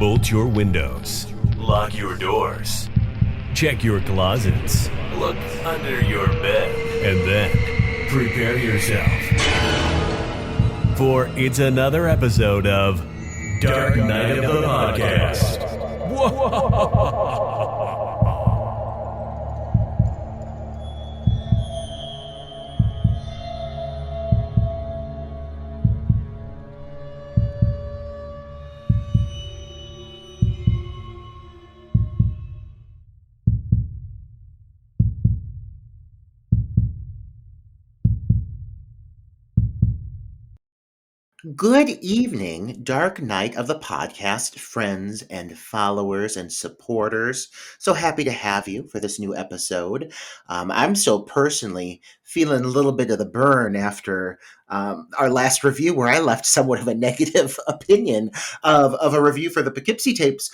Bolt your windows. Lock your doors. Check your closets. Look under your bed. And then prepare yourself. For it's another episode of Dark Knight of the Podcast. Good evening, Dark Knight of the Podcast friends and followers and supporters. So happy to have you for this new episode. I'm still personally feeling a little bit of the burn after our last review, where I left somewhat of a negative opinion of a review for the Poughkeepsie tapes.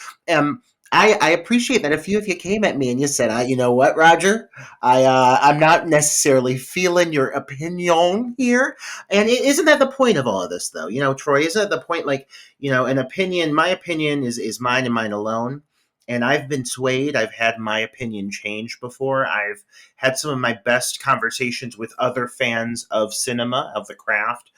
I appreciate that a few of you came at me and you said, you know what, Roger? I'm not necessarily feeling your opinion here. And isn't that the point of all of this, though? You know, Troy, isn't that the point? Like, you know, an opinion, my opinion is mine and mine alone. And I've been swayed. I've had my opinion changed before. I've had some of my best conversations with other fans of cinema, of the craft,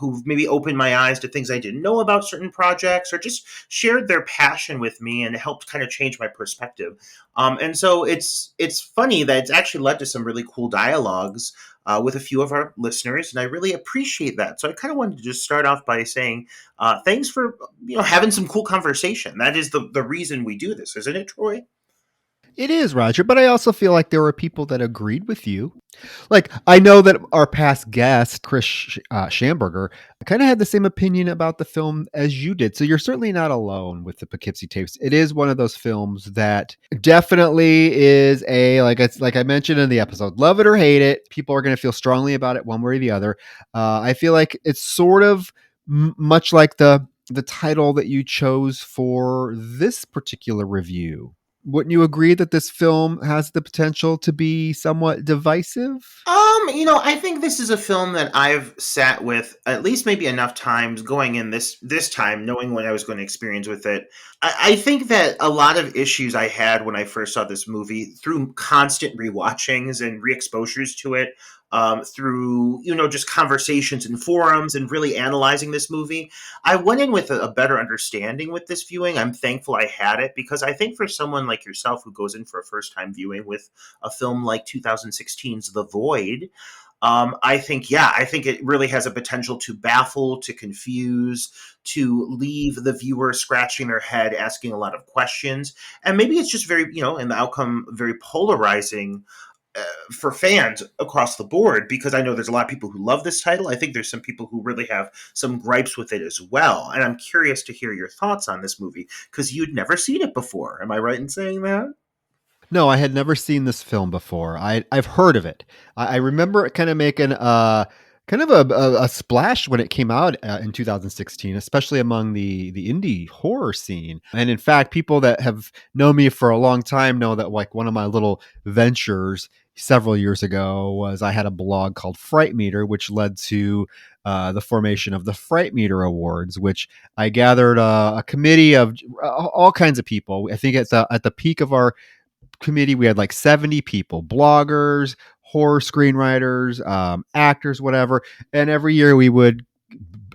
who've maybe opened my eyes to things I didn't know about certain projects, or just shared their passion with me and helped kind of change my perspective. And so it's funny that it's actually led to some really cool dialogues with a few of our listeners, and I really appreciate that. So I kind of wanted to just start off by saying thanks for having some cool conversation. That is the reason we do this, isn't it, Troy? It is, Roger, but I also feel like there were people that agreed with you. Like, I know that our past guest, Chris Schamberger, kind of had the same opinion about the film as you did. So you're certainly not alone with the Poughkeepsie tapes. It is one of those films that definitely is like I mentioned in the episode, love it or hate it. People are going to feel strongly about it one way or the other. I feel like it's sort of much like the title that you chose for this particular review. Wouldn't you agree that this film has the potential to be somewhat divisive? I think this is a film that I've sat with at least maybe enough times going in this time, knowing what I was going to experience with it. I think that a lot of issues I had when I first saw this movie through constant rewatchings and re-exposures to it, through, just conversations and forums and really analyzing this movie, I went in with a better understanding with this viewing. I'm thankful I had it, because I think for someone like yourself who goes in for a first time viewing with a film like 2016's The Void, I think it really has a potential to baffle, to confuse, to leave the viewer scratching their head, asking a lot of questions. And maybe it's just very, and the outcome very polarizing for fans across the board, because I know there's a lot of people who love this title. I think there's some people who really have some gripes with it as well. And I'm curious to hear your thoughts on this movie, because you'd never seen it before. Am I right in saying that? No, I had never seen this film before. I've heard of it. I remember it kind of making kind of a splash when it came out in 2016, especially among the indie horror scene. And in fact, people that have known me for a long time know that, like, one of my little ventures several years ago was I had a blog called Fright Meter, which led to the formation of the Fright Meter Awards, which I gathered a committee of all kinds of people. I think at the peak of our committee, we had like 70 people, bloggers, horror screenwriters, actors, whatever. And every year we would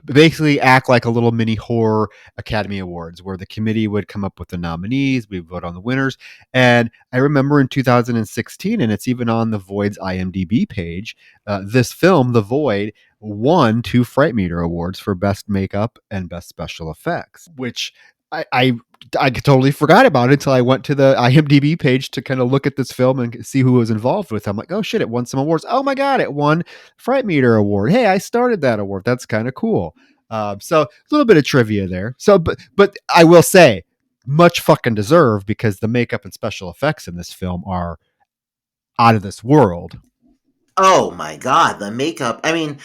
basically act like a little mini horror Academy Awards, where the committee would come up with the nominees, we vote on the winners. And I remember in 2016, and it's even on The Void's IMDb page, this film, The Void, won 2 Fright Meter Awards for Best Makeup and Best Special Effects, which I totally forgot about it until I went to the IMDb page to kind of look at this film and see who was involved with it. I'm like, oh shit, it won some awards. Oh my God, it won Fright Meter Award. Hey, I started that award. That's kind of cool. So a little bit of trivia there. So, but I will say, much fucking deserved, because the makeup and special effects in this film are out of this world. Oh my God, the makeup. I mean,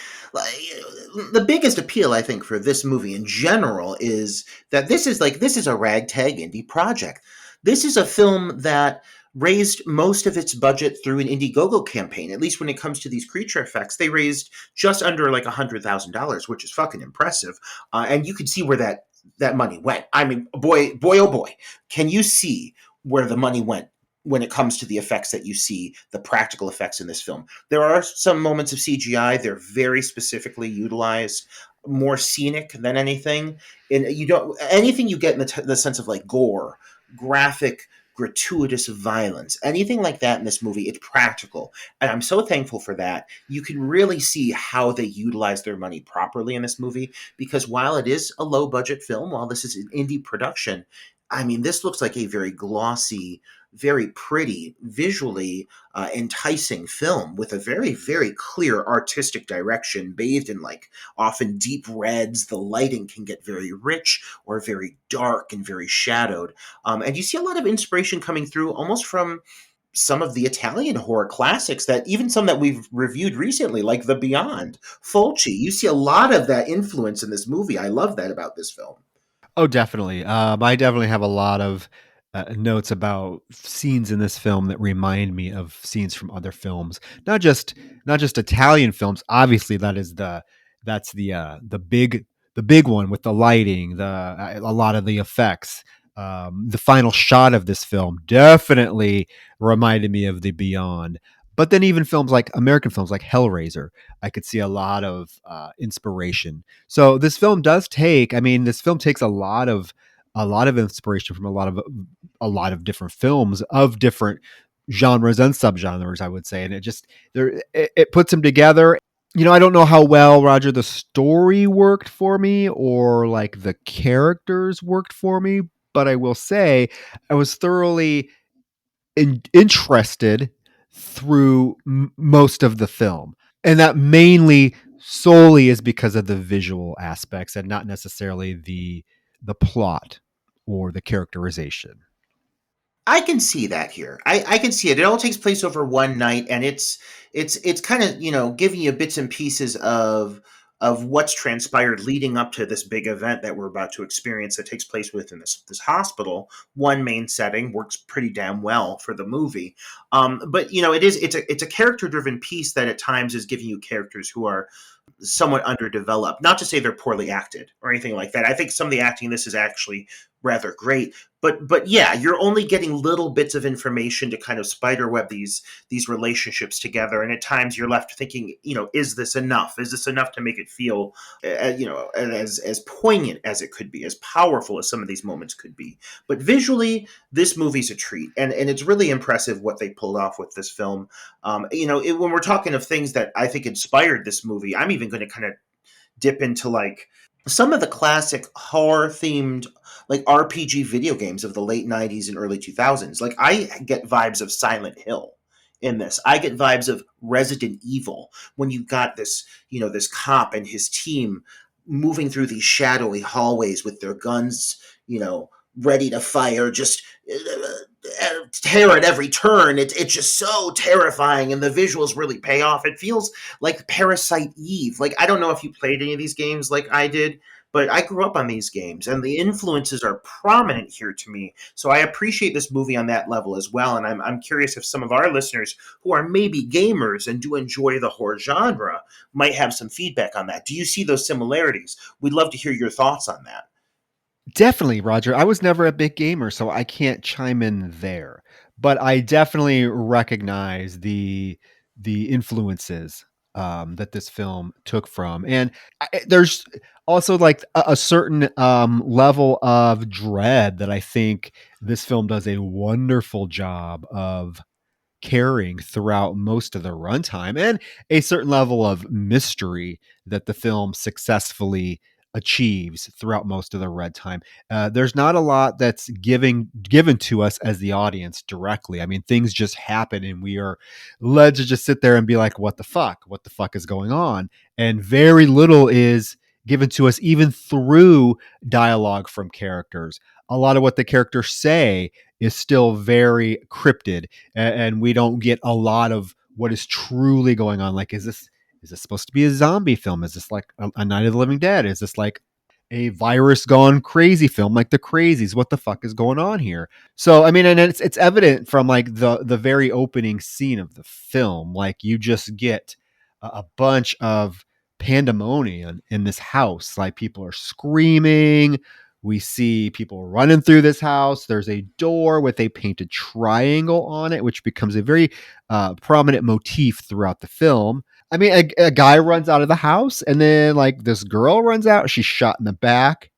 the biggest appeal, I think, for this movie in general is that this is a ragtag indie project. This is a film that raised most of its budget through an Indiegogo campaign. At least when it comes to these creature effects, they raised just under like $100,000, which is fucking impressive. And you can see where that that money went. I mean, boy, oh boy, can you see where the money went when it comes to the effects that you see, the practical effects in this film. There are some moments of CGI. They're very specifically utilized, more scenic than anything. And you don't anything you get in the sense of like gore, graphic, gratuitous violence, anything like that in this movie. It's practical, and I'm so thankful for that. You can really see how they utilize their money properly in this movie because while it is a low budget film, while this is an indie production, I mean, this looks like a very glossy, very pretty, visually enticing film with a very, very clear artistic direction, bathed in like often deep reds. The lighting can get very rich or very dark and very shadowed. And you see a lot of inspiration coming through almost from some of the Italian horror classics that even some that we've reviewed recently, like The Beyond, Fulci. You see a lot of that influence in this movie. I love that about this film. Oh, definitely. I definitely have a lot of notes about scenes in this film that remind me of scenes from other films, not just Italian films. Obviously, that's the big one with the lighting, a lot of the effects. The final shot of this film definitely reminded me of The Beyond. But then even films like American films like Hellraiser, I could see a lot of inspiration. So this film takes a lot of inspiration from a lot of different films of different genres and subgenres, I would say, and it puts them together. I don't know how well, Roger, the story worked for me or like the characters worked for me, but I will say I was thoroughly interested through most of the film. And that mainly solely is because of the visual aspects and not necessarily the plot or the characterization. I can see that here. I can see it. It all takes place over one night, and it's kind of giving you bits and pieces of what's transpired leading up to this big event that we're about to experience that takes place within this hospital. One main setting works pretty damn well for the movie, but it's a character driven piece that at times is giving you characters who are somewhat underdeveloped. Not to say they're poorly acted or anything like that. I think some of the acting in this is actually rather great. But yeah, you're only getting little bits of information to kind of spiderweb these relationships together, and at times you're left thinking, is this enough? Is this enough to make it feel, as poignant as it could be, as powerful as some of these moments could be? But visually, this movie's a treat, and it's really impressive what they pulled off with this film. When we're talking of things that I think inspired this movie, I'm even going to kind of dip into like some of the classic horror themed like RPG video games of the late 90s and early 2000s. Like I get vibes of Silent Hill in this. I get vibes of Resident Evil when you got this cop and his team moving through these shadowy hallways with their guns, ready to fire, just terror at every turn. It's just so terrifying, and the visuals really pay off. It feels like Parasite Eve. Like I don't know if you played any of these games like I did, but I grew up on these games, and the influences are prominent here to me. So I appreciate this movie on that level as well. And I'm curious if some of our listeners who are maybe gamers and do enjoy the horror genre might have some feedback on that. Do you see those similarities? We'd love to hear your thoughts on that. Definitely, Roger. I was never a big gamer, so I can't chime in there. But I definitely recognize the influences that this film took from, and there's also like a certain level of dread that I think this film does a wonderful job of carrying throughout most of the runtime, and a certain level of mystery that the film successfully achieves throughout most of the red time. There's not a lot that's given to us as the audience directly. I mean, things just happen, and we are led to just sit there and be like, "What the fuck? What the fuck is going on?" And very little is given to us, even through dialogue from characters. A lot of what the characters say is still very cryptid, and we don't get a lot of what is truly going on. Like, is this supposed to be a zombie film? Is this like a Night of the Living Dead? Is this like a virus gone crazy film like the Crazies? What the fuck is going on here? So I mean, and it's evident from like the very opening scene of the film. Like you just get a bunch of pandemonium in this house. Like people are screaming, We see people running through this house. There's a door with a painted triangle on it, which becomes a very prominent motif throughout the film. I mean, a guy runs out of the house, and then like this girl runs out. She's shot in the back,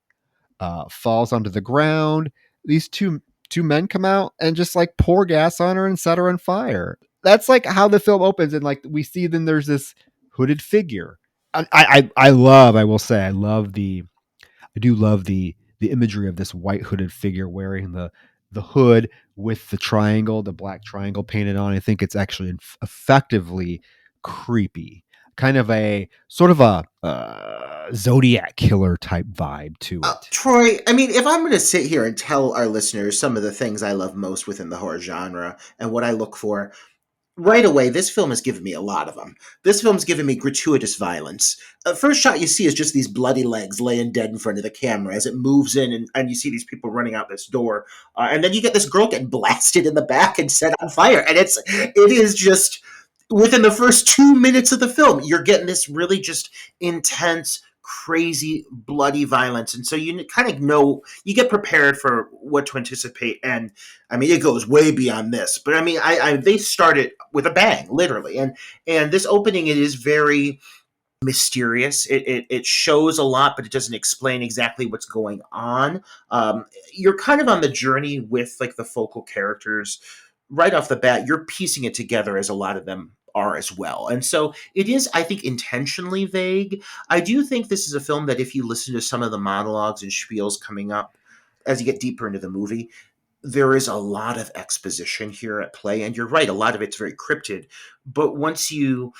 falls onto the ground. These two men come out and just like pour gas on her and set her on fire. That's like how the film opens, and like we see then there's this hooded figure. I will say I do love the imagery of this white hooded figure wearing the hood with the black triangle painted on. I think it's actually effectively creepy, kind of a sort of a Zodiac killer type vibe to it. Troy, I mean, if I'm going to sit here and tell our listeners some of the things I love most within the horror genre and what I look for, right away, this film has given me a lot of them. This film's given me gratuitous violence. First shot you see is just these bloody legs laying dead in front of the camera as it moves in, and you see these people running out this door. And then you get this girl getting blasted in the back and set on fire. And it is just, within the first 2 minutes of the film, you're getting this really just intense, crazy, bloody violence. And so you kind of know, you get prepared for what to anticipate. And I mean, it goes way beyond this. But I mean, they started with a bang, literally. And this opening, it is very mysterious. It shows a lot, but it doesn't explain exactly what's going on. You're kind of on the journey with like the focal characters right off the bat. You're piecing it together, as a lot of them are as well. And so it is, I think, intentionally vague. I do think this is a film that if you listen to some of the monologues and spiels coming up as you get deeper into the movie, there is a lot of exposition here at play. And you're right, a lot of it's very cryptid. But once you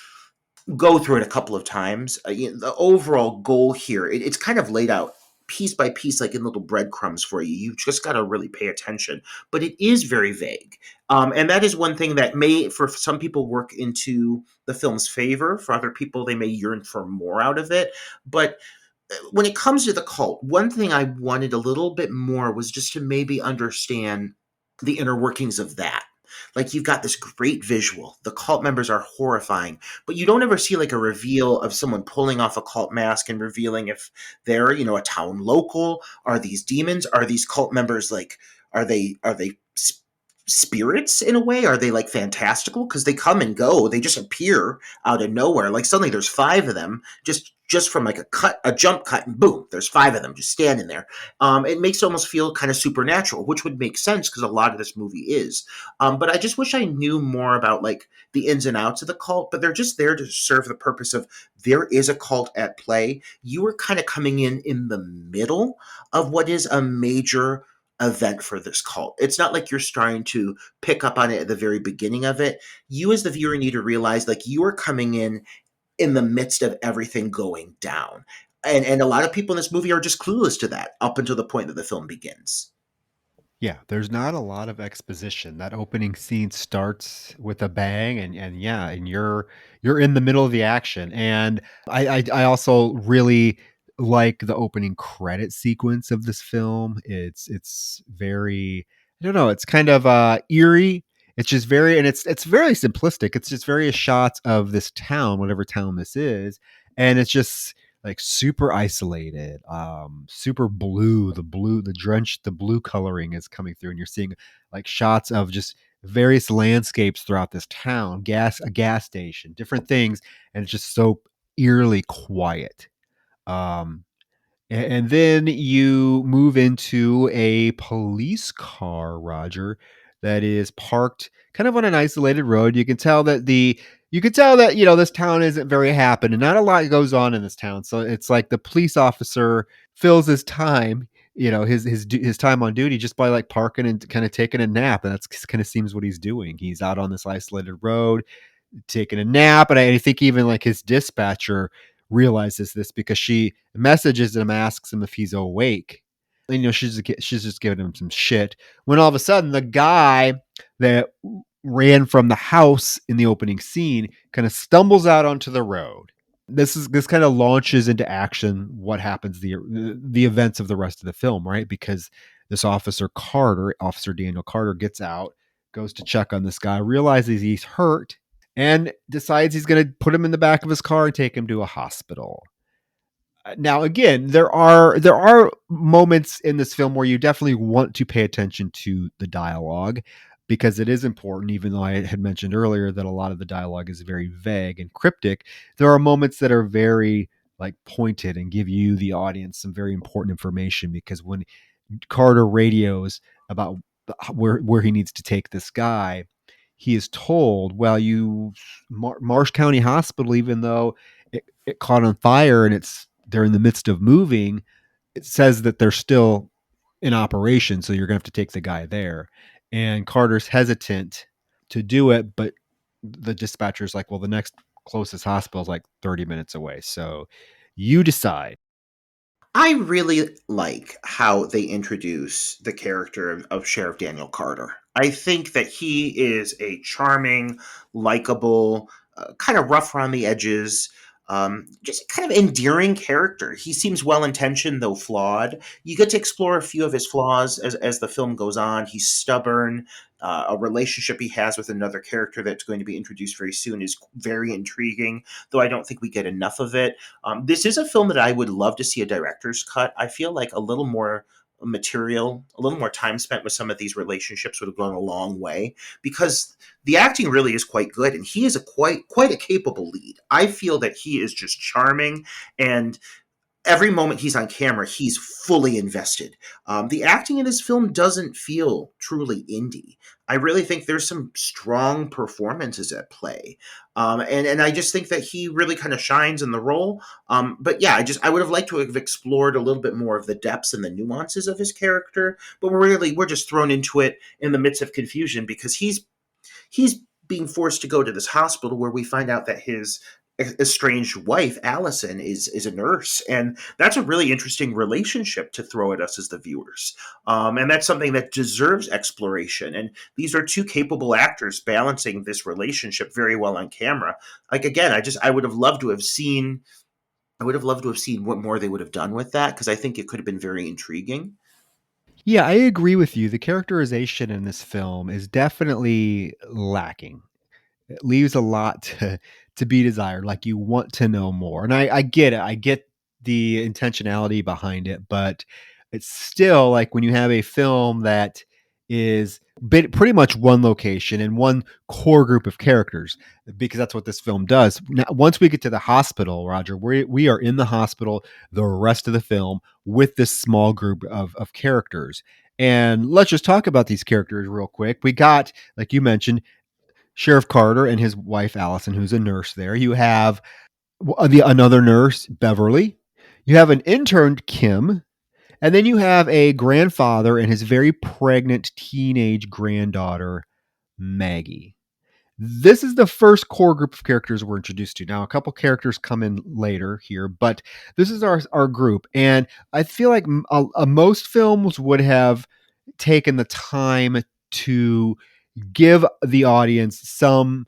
go through it a couple of times, the overall goal here, it's kind of laid out piece by piece, like in little breadcrumbs for you. You just got to really pay attention. But it is very vague. And that is one thing that may, for some people, work into the film's favor. For other people, they may yearn for more out of it. But when it comes to the cult, one thing I wanted a little bit more was just to maybe understand the inner workings of that. Like, you've got this great visual. The cult members are horrifying, but you don't ever see like a reveal of someone pulling off a cult mask and revealing if they're, a town local. Are these demons? Are these cult members like, are they spirits in a way? Are they like fantastical? Because they come and go. They just appear out of nowhere. Like, suddenly there's five of them just from like a jump cut, and boom, there's five of them just standing there. It makes it almost feel kind of supernatural, which would make sense because a lot of this movie is. But I just wish I knew more about like the ins and outs of the cult. But they're just there to serve the purpose of, there is a cult at play. You are kind of coming in the middle of what is a major event for this cult. It's not like you're starting to pick up on it at the very beginning of it. You as the viewer need to realize like you are coming in the midst of everything going down. And a lot of people in this movie are just clueless to that up until the point that the film begins. Yeah, there's not a lot of exposition. That opening scene starts with a bang, and yeah, and you're in the middle of the action. And I also really like the opening credit sequence of this film. It's very, I don't know, it's kind of eerie. It's just very, and it's very simplistic. It's just various shots of this town, whatever town this is, and it's just like super isolated, super blue. The blue coloring is coming through, and you're seeing like shots of just various landscapes throughout this town, a gas station, different things, and it's just so eerily quiet. um and then you move into a police car, Roger, that is parked kind of on an isolated road. You can tell that, this town isn't very happy and not a lot goes on in this town. So it's like the police officer fills his time, his time on duty just by like parking and kind of taking a nap. And that's kind of seems what he's doing. He's out on this isolated road taking a nap. And I think even like his dispatcher realizes this because she messages him, asks him if he's awake. And, she's just giving him some shit when all of a sudden the guy that ran from the house in the opening scene kind of stumbles out onto the road. This kind of launches into action what happens, the events of the rest of the film, right? Because this Officer Daniel Carter, gets out, goes to check on this guy, realizes he's hurt, and decides he's going to put him in the back of his car and take him to a hospital. Now, again, there are moments in this film where you definitely want to pay attention to the dialogue because it is important. Even though I had mentioned earlier that a lot of the dialogue is very vague and cryptic, there are moments that are very like pointed and give you the audience some very important information. Because when Carter radios about where he needs to take this guy, he is told, well, Marsh County Hospital, even though it caught on fire and they're in the midst of moving, it says that they're still in operation, so you're gonna have to take the guy there. And Carter's hesitant to do it, but the dispatcher's like, well, the next closest hospital is like 30 minutes away, so you decide. I really like how they introduce the character of Sheriff Daniel Carter. I think that he is a charming, likable, kind of rough around the edges, just kind of endearing character. He seems well intentioned, though flawed. You get to explore a few of his flaws as the film goes on. He's stubborn. A relationship he has with another character that's going to be introduced very soon is very intriguing, though I don't think we get enough of it. This is a film that I would love to see a director's cut. I feel like a little more material, a little more time spent with some of these relationships would have gone a long way because the acting really is quite good, and he is a quite a capable lead. I feel that he is just charming, and every moment he's on camera, he's fully invested. The acting in this film doesn't feel truly indie. I really think there's some strong performances at play, and I just think that he really kind of shines in the role. But yeah, I would have liked to have explored a little bit more of the depths and the nuances of his character. But we're just thrown into it in the midst of confusion because he's being forced to go to this hospital where we find out that his estranged wife Allison is a nurse, and that's a really interesting relationship to throw at us as the viewers, and that's something that deserves exploration. And these are two capable actors balancing this relationship very well on camera. Like again, I would have loved to have seen. I would have loved to have seen what more they would have done with that because I think it could have been very intriguing. Yeah, I agree with you. The characterization in this film is definitely lacking. It leaves a lot to be desired. Like you want to know more, and I get it. I get the intentionality behind it, but it's still like when you have a film that is pretty much one location and one core group of characters, because that's what this film does. Now, once we get to the hospital, Roger, we are in the hospital the rest of the film with this small group of characters. And let's just talk about these characters real quick. We got, like you mentioned, Sheriff Carter and his wife Allison, who's a nurse there. You have another nurse, Beverly. You have an intern, Kim, and then you have a grandfather and his very pregnant teenage granddaughter, Maggie. This is the first core group of characters we're introduced to. Now, a couple characters come in later here, but this is our group. And I feel like most films would have taken the time to give the audience some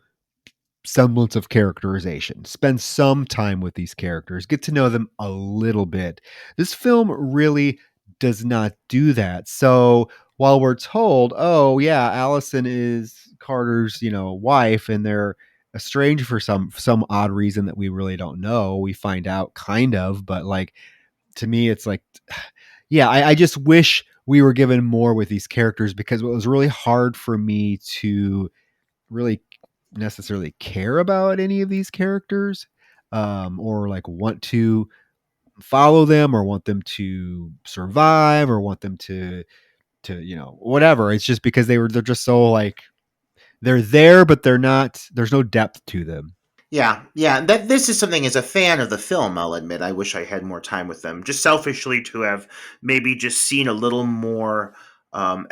semblance of characterization. Spend some time with these characters, get to know them a little bit. This film really does not do that. So while we're told, oh yeah, Allison is Carter's, wife, and they're estranged for some odd reason that we really don't know. We find out kind of, but like to me, it's like, yeah, I just wish we were given more with these characters because it was really hard for me to really necessarily care about any of these characters, or like want to follow them or want them to survive or want them to whatever. It's just because they're just so like they're there but they're not, there's no depth to them. Yeah. That this is something as a fan of the film, I'll admit, I wish I had more time with them. Just selfishly to have maybe just seen a little more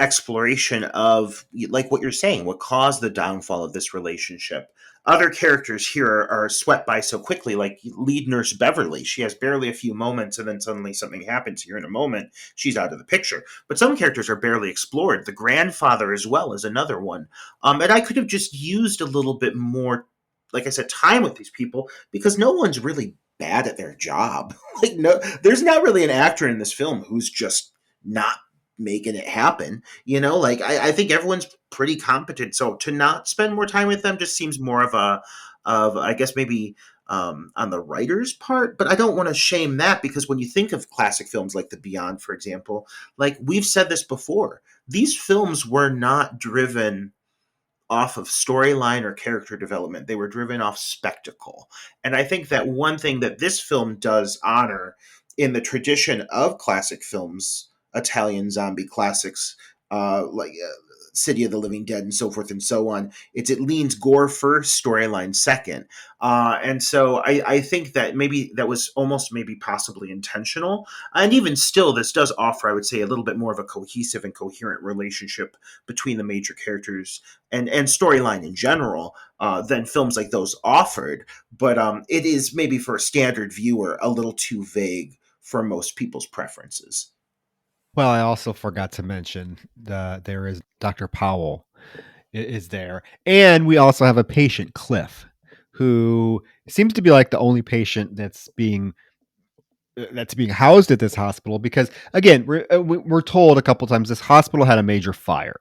exploration of, like what you're saying, what caused the downfall of this relationship. Other characters here are swept by so quickly, like lead nurse Beverly. She has barely a few moments, and then suddenly something happens here in a moment. She's out of the picture. But some characters are barely explored. The grandfather, as well, is another one. And I could have just used a little bit more, like I said, time with these people because no one's really bad at their job. Like no, there's not really an actor in this film who's just not making it happen. Like I think everyone's pretty competent. So to not spend more time with them just seems more of I guess maybe on the writer's part, but I don't want to shame that, because when you think of classic films like The Beyond, for example, like we've said this before, these films were not driven off of storyline or character development. They were driven off spectacle. And I think that one thing that this film does honor in the tradition of classic films, Italian zombie classics, City of the Living Dead and so forth and so on, it leans gore first, storyline second. And so I think that maybe that was almost maybe possibly intentional. And even still, this does offer, I would say, a little bit more of a cohesive and coherent relationship between the major characters and storyline in general than films like those offered. But it is maybe for a standard viewer a little too vague for most people's preferences. Well, I also forgot to mention there is Dr. Powell is there, and we also have a patient, Cliff, who seems to be like the only patient that's being housed at this hospital, because again we're told a couple times this hospital had a major fire.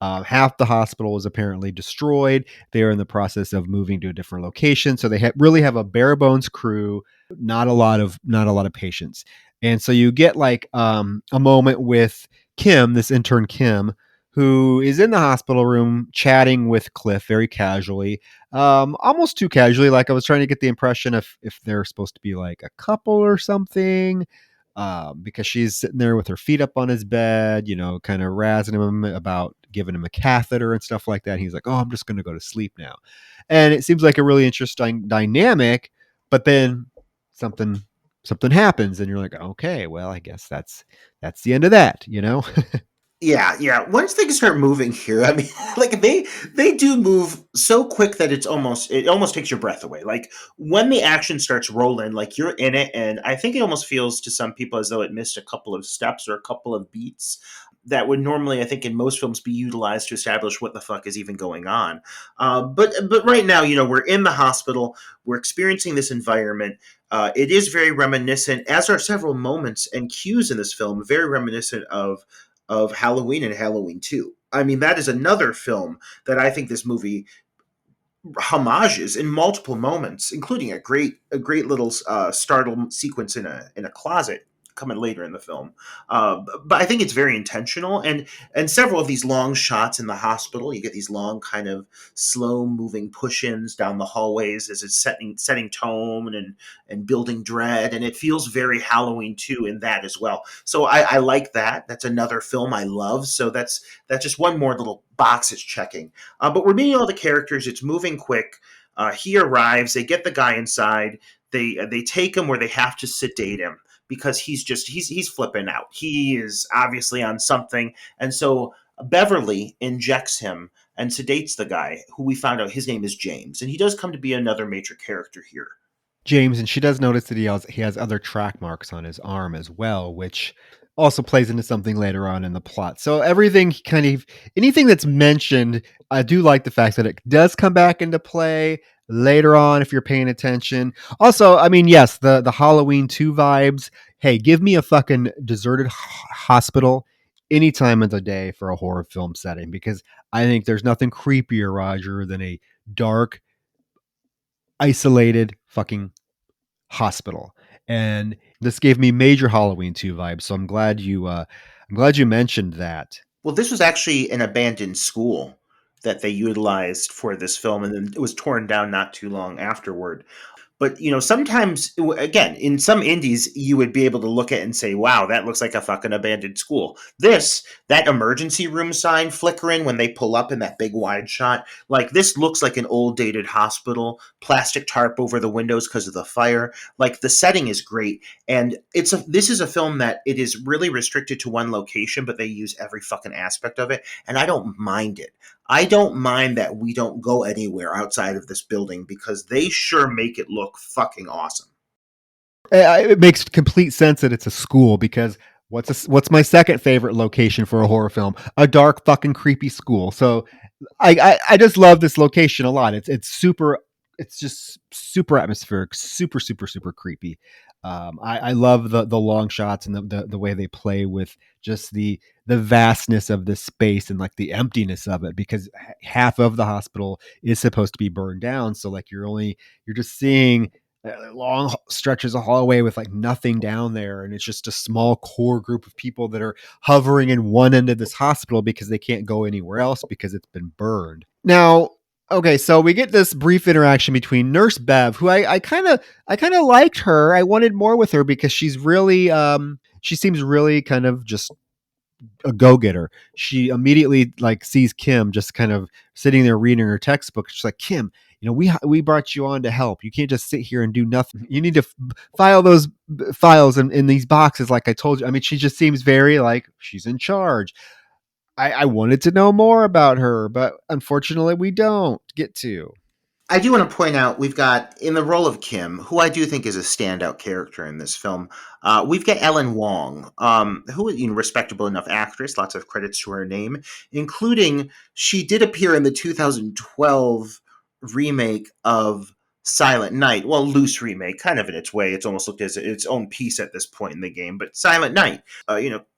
Half the hospital was apparently destroyed. They are in the process of moving to a different location, so they really have a bare bones crew, not a lot of patients. And so you get like a moment with Kim, this intern Kim, who is in the hospital room chatting with Cliff very casually, almost too casually. Like I was trying to get the impression if they're supposed to be like a couple or something, because she's sitting there with her feet up on his bed, kind of razzing him about giving him a catheter and stuff like that. And he's like, "Oh, I'm just going to go to sleep now," and it seems like a really interesting dynamic. But then something happens, and you're like, "Okay, well, I guess that's the end of that." Yeah. Once things start moving here, I mean, like they do move so quick that it almost takes your breath away. Like when the action starts rolling, like you're in it, and I think it almost feels to some people as though it missed a couple of steps or a couple of beats that would normally, I think, in most films be utilized to establish what the fuck is even going on. But right now, we're in the hospital, we're experiencing this environment. It is very reminiscent, as are several moments and cues in this film, very reminiscent of Halloween and Halloween 2. I mean, that is another film that I think this movie homages in multiple moments, including a great little startle sequence in a closet coming later in the film. But I think it's very intentional, and several of these long shots in the hospital. You get these long kind of slow moving push-ins down the hallways as it's setting tone and building dread, and it feels very Halloween 2 in that as well. So I like that. That's another film I love. So that's just one more little box it's checking. But we're meeting all the characters. It's moving quick. He arrives. They get the guy inside. They take him where they have to sedate him because he's flipping out. He is obviously on something, and so Beverly injects him and sedates the guy, who we found out his name is James, and he does come to be another major character here. James, and she does notice that he has other track marks on his arm as well, which also plays into something later on in the plot. So anything that's mentioned, I do like the fact that it does come back into play later on if you're paying attention. Also, I mean, yes, the Halloween 2 vibes. Hey, give me a fucking deserted hospital any time of the day for a horror film setting, because I think there's nothing creepier, Roger, than a dark, isolated fucking hospital. And this gave me major Halloween 2 vibes. So I'm glad you mentioned that. Well, this was actually an abandoned school that they utilized for this film, and then it was torn down not too long afterward. But sometimes, again, in some indies, you would be able to look at it and say, "Wow, that looks like a fucking abandoned school." That emergency room sign flickering when they pull up in that big wide shot, like this looks like an old dated hospital. Plastic tarp over the windows because of the fire. Like the setting is great, and this is a film that it is really restricted to one location, but they use every fucking aspect of it, and I don't mind it. I don't mind that we don't go anywhere outside of this building, because they sure make it look fucking awesome. It makes complete sense that it's a school, because what's my second favorite location for a horror film? A dark fucking creepy school. So I just love this location a lot. It's just super atmospheric, super super super creepy. I love the long shots and the way they play with just the vastness of this space and like the emptiness of it, because half of the hospital is supposed to be burned down. So like you're just seeing long stretches of hallway with like nothing down there, and it's just a small core group of people that are hovering in one end of this hospital because they can't go anywhere else because it's been burned. Now, okay, so we get this brief interaction between Nurse Bev, who I kind of liked her. I wanted more with her because she's really she seems really kind of just a go-getter. She immediately like sees Kim just kind of sitting there reading her textbook. She's like, Kim, we brought you on to help. You can't just sit here and do nothing. You need to file those files in these boxes like I told you. I mean, she just seems very like she's in charge. I wanted to know more about her, but unfortunately we don't get to. I do want to point out we've got in the role of Kim, who I do think is a standout character in this film. We've got Ellen Wong, who is respectable enough actress, lots of credits to her name, including she did appear in the 2012 remake of Silent Night. Well, loose remake, kind of in its way. It's almost looked as its own piece at this point in the game. But Silent Night,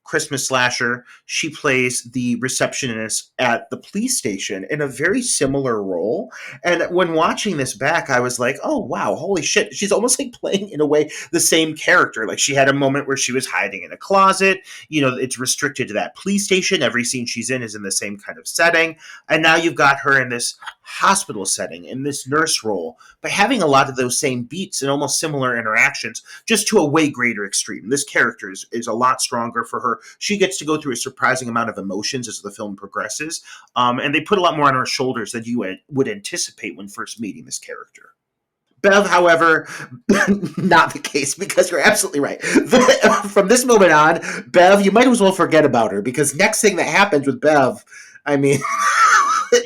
Christmas slasher. She plays the receptionist at the police station in a very similar role. And when watching this back, I was like, oh, wow, holy shit. She's almost like playing, in a way, the same character. Like she had a moment where she was hiding in a closet. It's restricted to that police station. Every scene she's in is in the same kind of setting. And now you've got her in this hospital setting, in this nurse role, but having a lot of those same beats and almost similar interactions, just to a way greater extreme. This character is a lot stronger for her. She gets to go through a surprising amount of emotions as the film progresses, and they put a lot more on her shoulders than you would anticipate when first meeting this character. Bev, however, not the case, because you're absolutely right. From this moment on, Bev, you might as well forget about her, because next thing that happens with Bev, I mean,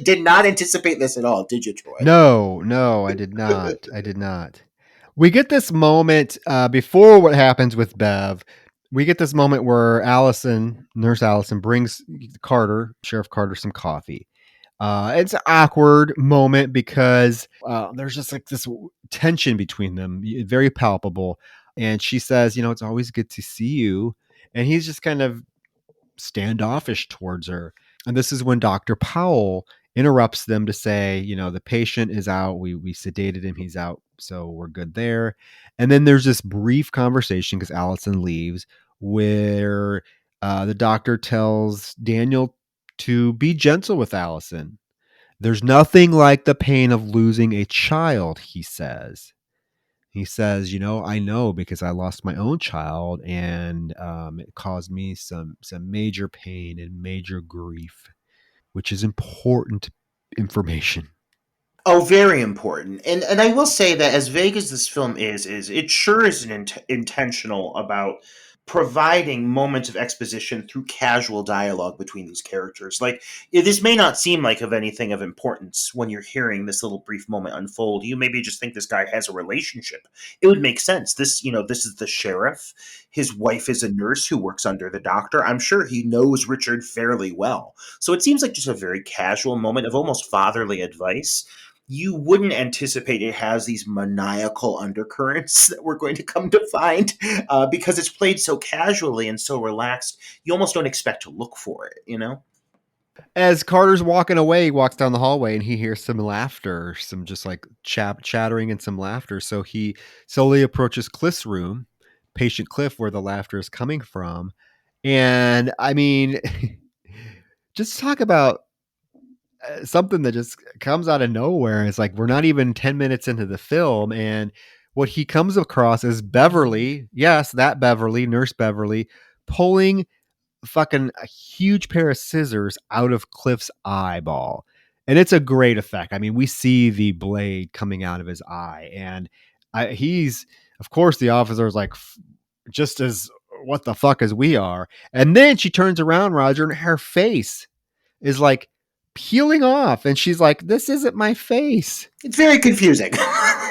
did not anticipate this at all, did you, Troy? No, I did not. I did not. We get this moment before what happens with Bev. We get this moment where Nurse Allison, brings Sheriff Carter, some coffee. It's an awkward moment because there's just like this tension between them, very palpable. And she says, it's always good to see you. And he's just kind of standoffish towards her. And this is when Dr. Powell interrupts them to say, the patient is out. We sedated him. He's out. So we're good there. And then there's this brief conversation because Allison leaves where the doctor tells Daniel to be gentle with Allison. There's nothing like the pain of losing a child, he says. He says, I know because I lost my own child and it caused me some major pain and major grief, which is important information. Oh, very important. And I will say that as vague as this film is it sure is intentional about providing moments of exposition through casual dialogue between these characters. Like, this may not seem like of anything of importance when you're hearing this little brief moment unfold. You maybe just think this guy has a relationship. It would make sense. This is the sheriff. His wife is a nurse who works under the doctor. I'm sure he knows Richard fairly well. So it seems like just a very casual moment of almost fatherly advice. You wouldn't anticipate it has these maniacal undercurrents that we're going to come to find because it's played so casually and so relaxed. You almost don't expect to look for it. As Carter's walking away, he walks down the hallway and he hears some laughter, some just like chattering and some laughter. So he slowly approaches Cliff's room, patient Cliff, where the laughter is coming from. And I mean, just talk about something that just comes out of nowhere. It's like we're not even 10 minutes into the film, and what he comes across is Beverly, yes, that Beverly, Nurse Beverly, pulling fucking a huge pair of scissors out of Cliff's eyeball. And it's a great effect. I mean, we see the blade coming out of his eye, and he's, of course, the officer is like, just as what the fuck as we are. And then she turns around, Roger, and her face is like peeling off, and she's like, this isn't my face. It's very confusing.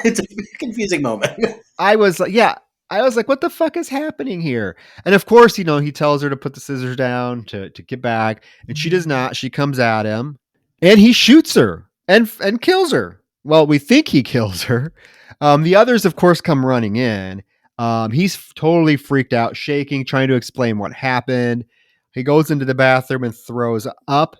It's a confusing moment. I was like, what the fuck is happening here? And of course, he tells her to put the scissors down to get back, and she does not. She comes at him and he shoots her and kills her. Well, we think he kills her. The others, of course, come running in. He's totally freaked out, shaking, trying to explain what happened. He goes into the bathroom and throws up.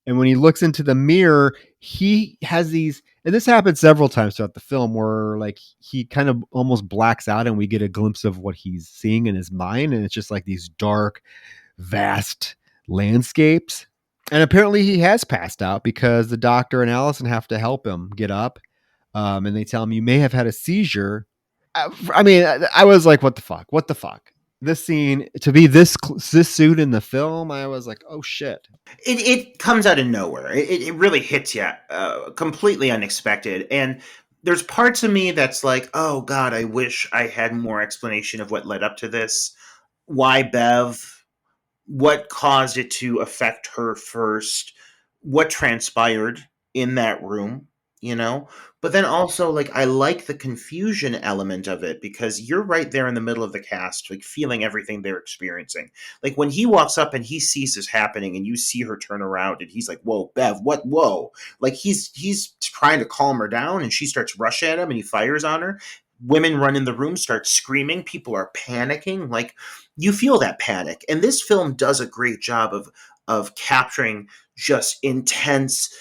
And when he looks into the mirror, he has these, and this happens several times throughout the film, where like he kind of almost blacks out and we get a glimpse of what he's seeing in his mind. And it's just like these dark, vast landscapes. And apparently he has passed out because the doctor and Allison have to help him get up. And they tell him, you may have had a seizure. I mean, I was like, what the fuck? What the fuck? This scene to be this soon in the film, I was like, oh shit. It comes out of nowhere. It really hits you completely unexpected. And there's parts of me that's like, oh God, I wish I had more explanation of what led up to this. Why Bev? What caused it to affect her first? What transpired in that room, you know? But then also, like, I like the confusion element of it because you're right there in the middle of the cast, like, feeling everything they're experiencing. Like, when he walks up and he sees this happening and you see her turn around and he's like, whoa, Bev, what? Whoa. Like, he's trying to calm her down and she starts rushing at him and he fires on her. Women run in the room, start screaming. People are panicking. Like, you feel that panic. And this film does a great job of capturing just intense,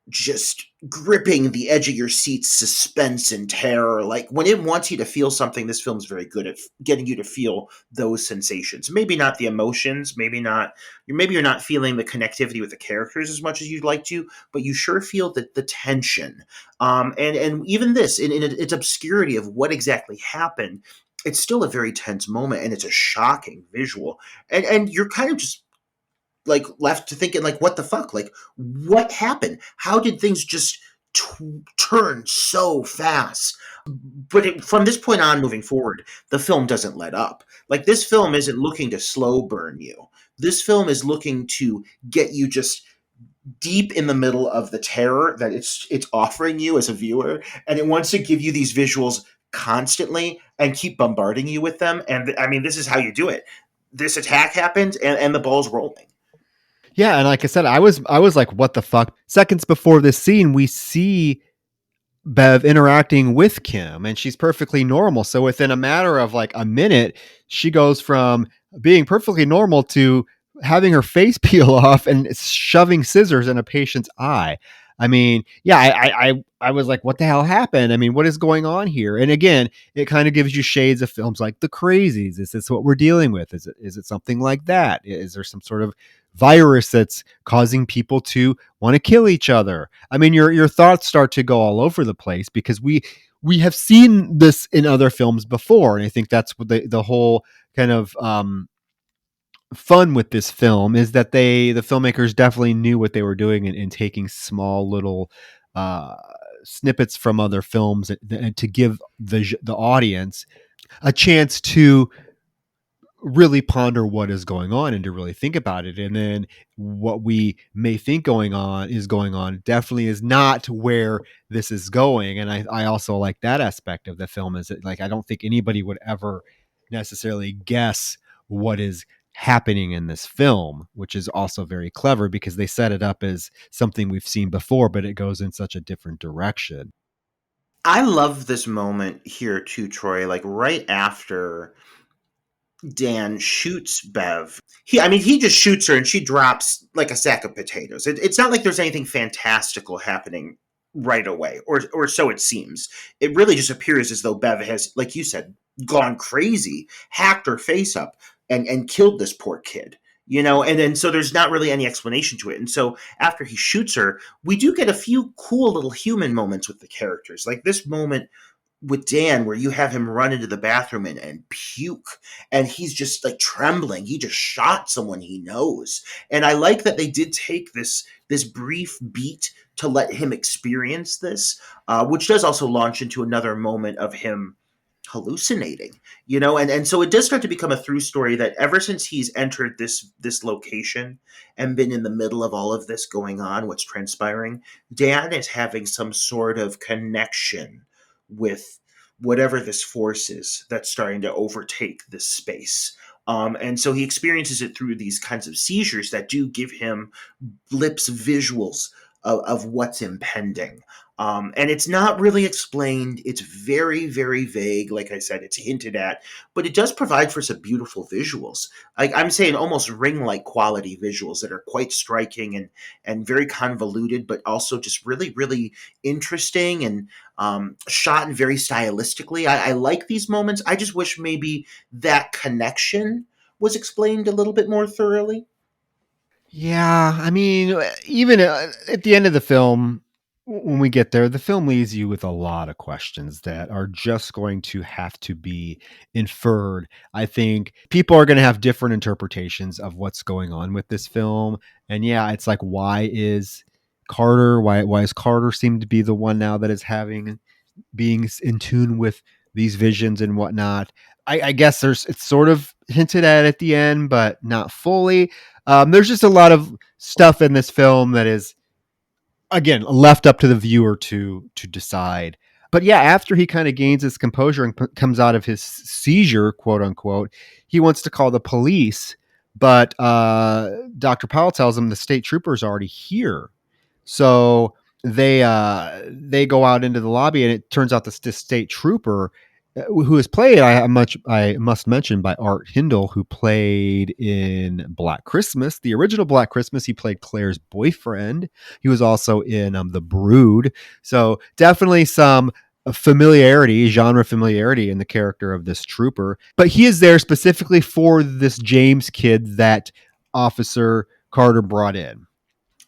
just gripping the edge of your seat suspense and terror. Like when it wants you to feel something, this film's very good at getting you to feel those sensations. Maybe not the emotions, maybe you're not feeling the connectivity with the characters as much as you'd like to, but you sure feel the tension. And even this in its obscurity of what exactly happened, it's still a very tense moment and it's a shocking visual. And you're kind of just like left to thinking like, what the fuck? Like, what happened? How did things just turn so fast? But from this point on, moving forward, the film doesn't let up. Like, this film isn't looking to slow burn you. This film is looking to get you just deep in the middle of the terror that it's offering you as a viewer, and it wants to give you these visuals constantly and keep bombarding you with them. And I mean, this is how you do it. This attack happens, and the ball's rolling. Yeah, and like I said, I was like, what the fuck? Seconds before this scene, we see Bev interacting with Kim and she's perfectly normal. So within a matter of like a minute, she goes from being perfectly normal to having her face peel off and shoving scissors in a patient's eye. I mean, yeah, I was like, what the hell happened? I mean, what is going on here? And again, it kind of gives you shades of films like The Crazies. Is this what we're dealing with? Is it something like that? Is there some sort of virus that's causing people to want to kill each other? I mean, your thoughts start to go all over the place because we have seen this in other films before, and I think that's what the whole kind of fun with this film is that the filmmakers definitely knew what they were doing in taking small little snippets from other films and to give the audience a chance to really ponder what is going on and to really think about it. And then what we may think going on definitely is not where this is going. And I also like that aspect of the film is that, like, I don't think anybody would ever necessarily guess what is happening in this film, which is also very clever because they set it up as something we've seen before, but it goes in such a different direction. I love this moment here too, Troy. Like right after Dan shoots Bev. He just shoots her and she drops like a sack of potatoes. It's not like there's anything fantastical happening right away, or so it seems. It really just appears as though Bev has, like you said, gone crazy, hacked her face up, and killed this poor kid. And then so there's not really any explanation to it. And so after he shoots her, we do get a few cool little human moments with the characters. Like this moment with Dan where you have him run into the bathroom and puke and he's just like trembling. He just shot someone he knows. And I like that they did take this brief beat to let him experience this, which does also launch into another moment of him hallucinating, and so it does start to become a through story that ever since he's entered this location and been in the middle of all of this going on, what's transpiring, Dan is having some sort of connection with whatever this force is that's starting to overtake this space. And so he experiences it through these kinds of seizures that do give him blips of visuals of what's impending. And it's not really explained. It's very, very vague. Like I said, it's hinted at, but it does provide for some beautiful visuals. Like I'm saying, almost ring-like quality visuals that are quite striking and very convoluted, but also just really, really interesting and shot and very stylistically. I like these moments. I just wish maybe that connection was explained a little bit more thoroughly. Yeah, I mean, even at the end of the film, when we get there, the film leaves you with a lot of questions that are just going to have to be inferred. I think people are going to have different interpretations of what's going on with this film. And yeah, it's like, why is Carter seem to be the one now that is having being in tune with these visions and whatnot. I guess it's sort of hinted at the end, but not fully. There's just a lot of stuff in this film that is, again, left up to the viewer to decide. But yeah, after he kind of gains his composure and comes out of his seizure, quote unquote, he wants to call the police. But Dr. Powell tells him the state troopers are already here. So they go out into the lobby, and it turns out this state trooper, who is played, I must mention, by Art Hindle, who played in Black Christmas, the original Black Christmas. He played Claire's boyfriend. He was also in The Brood. So definitely some genre familiarity in the character of this trooper. But he is there specifically for this James kid that Officer Carter brought in.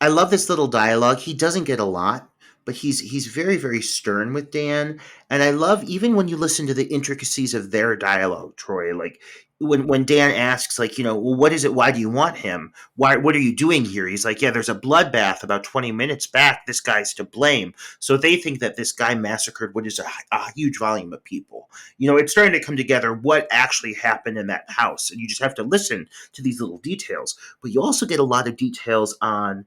I love this little dialogue. He doesn't get a lot, but he's very, very stern with Dan. And I love, even when you listen to the intricacies of their dialogue, Troy, like when Dan asks, like, well, what is it? Why do you want him? What are you doing here? He's like, yeah, there's a bloodbath about 20 minutes back. This guy's to blame. So they think that this guy massacred what is a huge volume of people. It's starting to come together what actually happened in that house. And you just have to listen to these little details. But you also get a lot of details on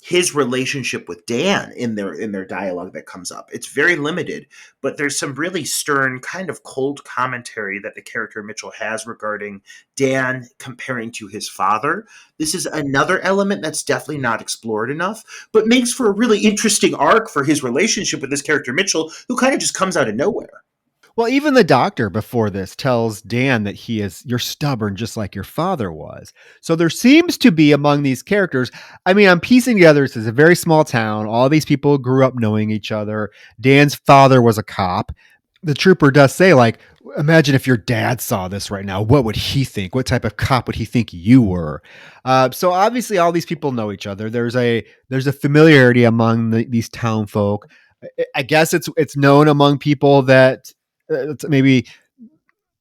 his relationship with Dan in their dialogue that comes up. It's very limited, but there's some really stern, kind of cold commentary that the character Mitchell has regarding Dan comparing to his father. This is another element that's definitely not explored enough, but makes for a really interesting arc for his relationship with this character Mitchell, who kind of just comes out of nowhere. Well, even the doctor before this tells Dan that you're stubborn just like your father was. So there seems to be among these characters, I mean, I'm piecing together, this is a very small town. All these people grew up knowing each other. Dan's father was a cop. The trooper does say, like, imagine if your dad saw this right now, what would he think? What type of cop would he think you were? So obviously all these people know each other. There's a familiarity among these town folk. I guess it's known among people that maybe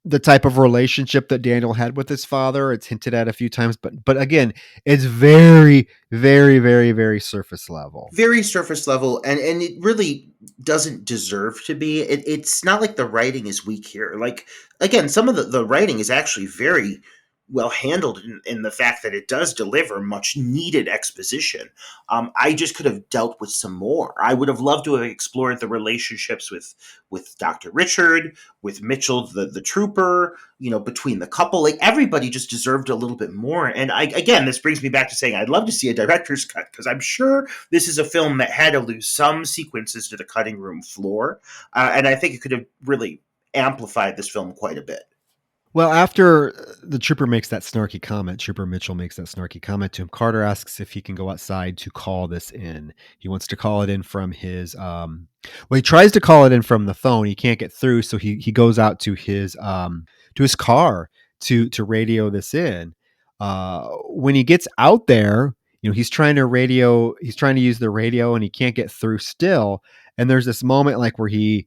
the type of relationship that Daniel had with his father. It's hinted at a few times, but again, it's very, very, very, very surface level. Very surface level, and it really doesn't deserve to be. It's not like the writing is weak here. Like, again, some of the writing is actually very well handled in the fact that it does deliver much needed exposition. I just could have dealt with some more. I would have loved to have explored the relationships with Dr. Richard, with Mitchell, the trooper, between the couple. Like, everybody just deserved a little bit more. And again, this brings me back to saying I'd love to see a director's cut, because I'm sure this is a film that had to lose some sequences to the cutting room floor. And I think it could have really amplified this film quite a bit. Well, after the trooper makes that snarky comment, Trooper Mitchell makes that snarky comment to him, Carter asks if he can go outside to call this in. He wants to call it in from his, he tries to call it in from the phone. He can't get through. So he goes out to his car to radio this in. When he gets out there, he's trying to use the radio, and he can't get through still. And there's this moment like where he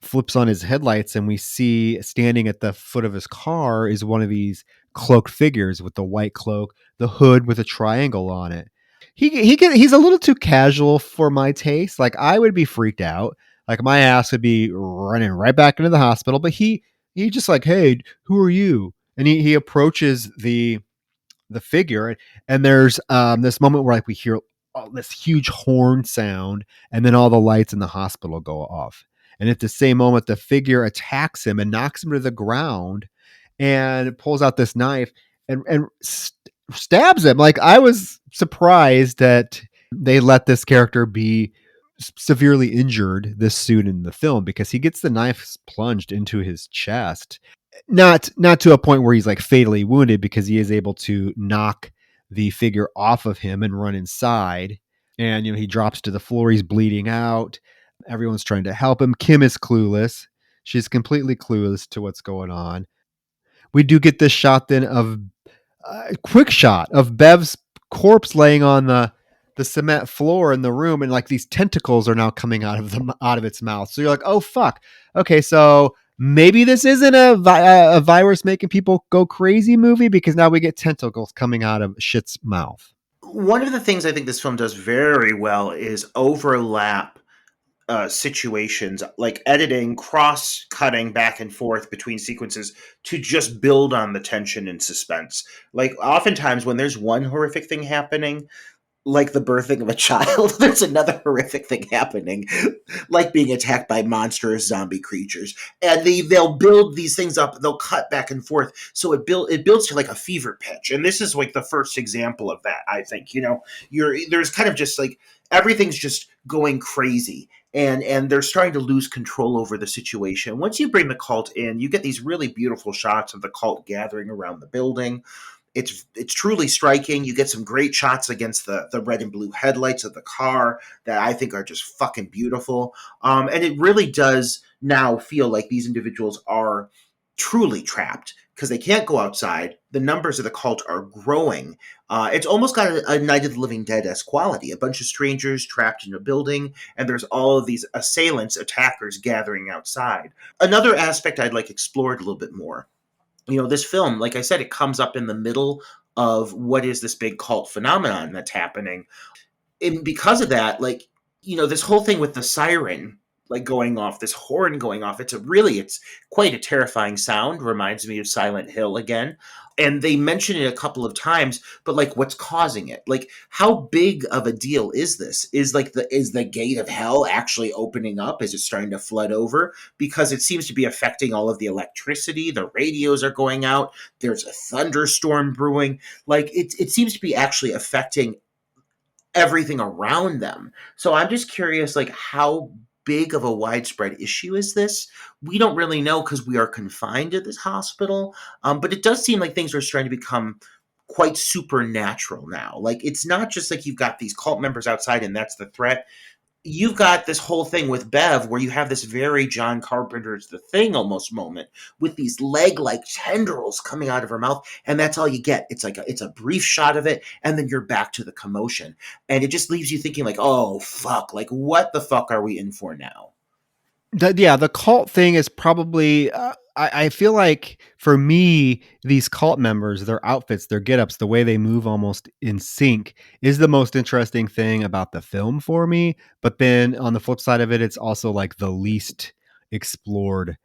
flips on his headlights, and we see standing at the foot of his car is one of these cloaked figures with the white cloak, the hood with a triangle on it. He's a little too casual for my taste. Like, I would be freaked out. Like, my ass would be running right back into the hospital. But he just like, hey, who are you? And he approaches the figure, and there's this moment where like we hear this huge horn sound, and then all the lights in the hospital go off. And at the same moment, the figure attacks him and knocks him to the ground, and pulls out this knife and stabs him. Like, I was surprised that They let this character be severely injured this soon in the film because he gets the knife plunged into his chest. Not to a point where he's like fatally wounded, because he is able to knock the figure off of him and run inside. And he drops to the floor. He's bleeding out. Everyone's trying to help him. Kim is clueless. She's completely clueless to what's going on. We do get this shot then of quick shot of Bev's corpse laying on the cement floor in the room, and like these tentacles are now coming out of its mouth. So you're like, oh fuck, okay, so maybe this isn't a virus making people go crazy movie, because now we get tentacles coming out of shit's mouth. One of the things I think this film does very well is overlap situations, like editing, cross-cutting back and forth between sequences to just build on the tension and suspense. Like, oftentimes when there's one horrific thing happening, like the birthing of a child, there's another horrific thing happening, like being attacked by monstrous zombie creatures. And they'll build these things up, they'll cut back and forth, so it builds to like a fever pitch. And this is like the first example of that, I think. There's kind of just like everything's just going crazy. And they're starting to lose control over the situation. Once you bring the cult in, you get these really beautiful shots of the cult gathering around the building. It's truly striking. You get some great shots against the red and blue headlights of the car that I think are just fucking beautiful. And it really does now feel like these individuals are truly trapped because they can't go outside. The numbers of the cult are growing. It's almost got a Night of the Living Dead-esque quality. A bunch of strangers trapped in a building, and there's all of these assailants, attackers gathering outside. Another aspect I'd like explored a little bit more. This film, like I said, it comes up in the middle of what is this big cult phenomenon that's happening. And because of that, this whole thing with the siren, like going off, this horn going off, it's quite a terrifying sound. Reminds me of Silent Hill again. And they mention it a couple of times, but like what's causing it? Like, how big of a deal is this? Is the gate of hell actually opening up? Is it starting to flood over? Because it seems to be affecting all of the electricity. The radios are going out. There's a thunderstorm brewing. Like it seems to be actually affecting everything around them. So I'm just curious, like, how big of a widespread issue is this? We don't really know because we are confined to this hospital. But it does seem like things are starting to become quite supernatural now. Like, it's not just like you've got these cult members outside and that's the threat. You've got this whole thing with Bev where you have this very John Carpenter's The Thing almost moment with these leg-like tendrils coming out of her mouth, and that's all you get. It's like it's a brief shot of it, and then you're back to the commotion. And it just leaves you thinking like, oh, fuck, like what the fuck are we in for now? The cult thing is probably I feel like for me, these cult members, their outfits, their get-ups, the way they move almost in sync is the most interesting thing about the film for me. But then on the flip side of it, it's also like the least explored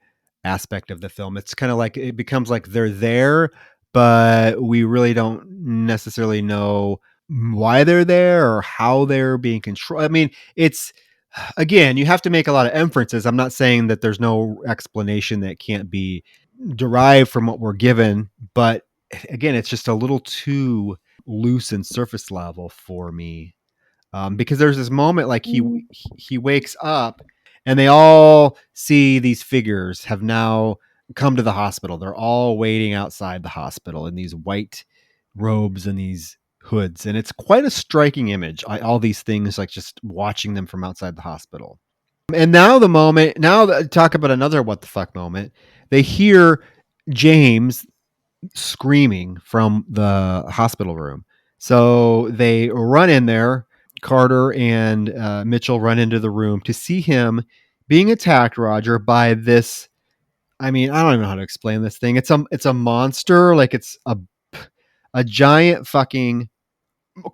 aspect of the film. It's kind of like it becomes like they're there, but we really don't necessarily know why they're there or how they're being controlled. I mean, it's again, you have to make a lot of inferences. I'm not saying that there's no explanation that can't be derived from what we're given, but again, it's just a little too loose and surface level for me. Because there's this moment like he wakes up and they all see these figures have now come to the hospital. They're all waiting outside the hospital in these white robes and these hoods, and it's quite a striking image. All these things, like just watching them from outside the hospital. And talk about another what the fuck moment. They hear James screaming from the hospital room, so they run in there. Carter and Mitchell run into the room to see him being attacked, Roger, by this. I mean, I don't even know how to explain this thing. It's a monster, like it's a giant fucking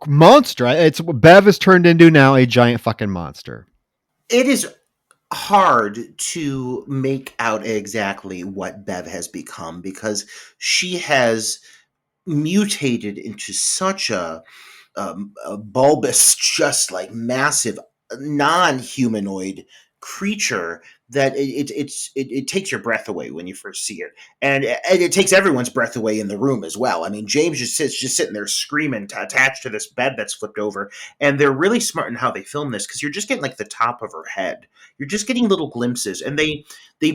monster. It's Bev is turned into now a giant fucking monster. It is hard to make out exactly what Bev has become because she has mutated into such a bulbous, just like massive, non-humanoid creature that it takes your breath away when you first see it, and it takes everyone's breath away in the room as well. I mean, James just sitting there screaming, attached to this bed that's flipped over, and they're really smart in how they film this because you're just getting like the top of her head. You're just getting little glimpses, and they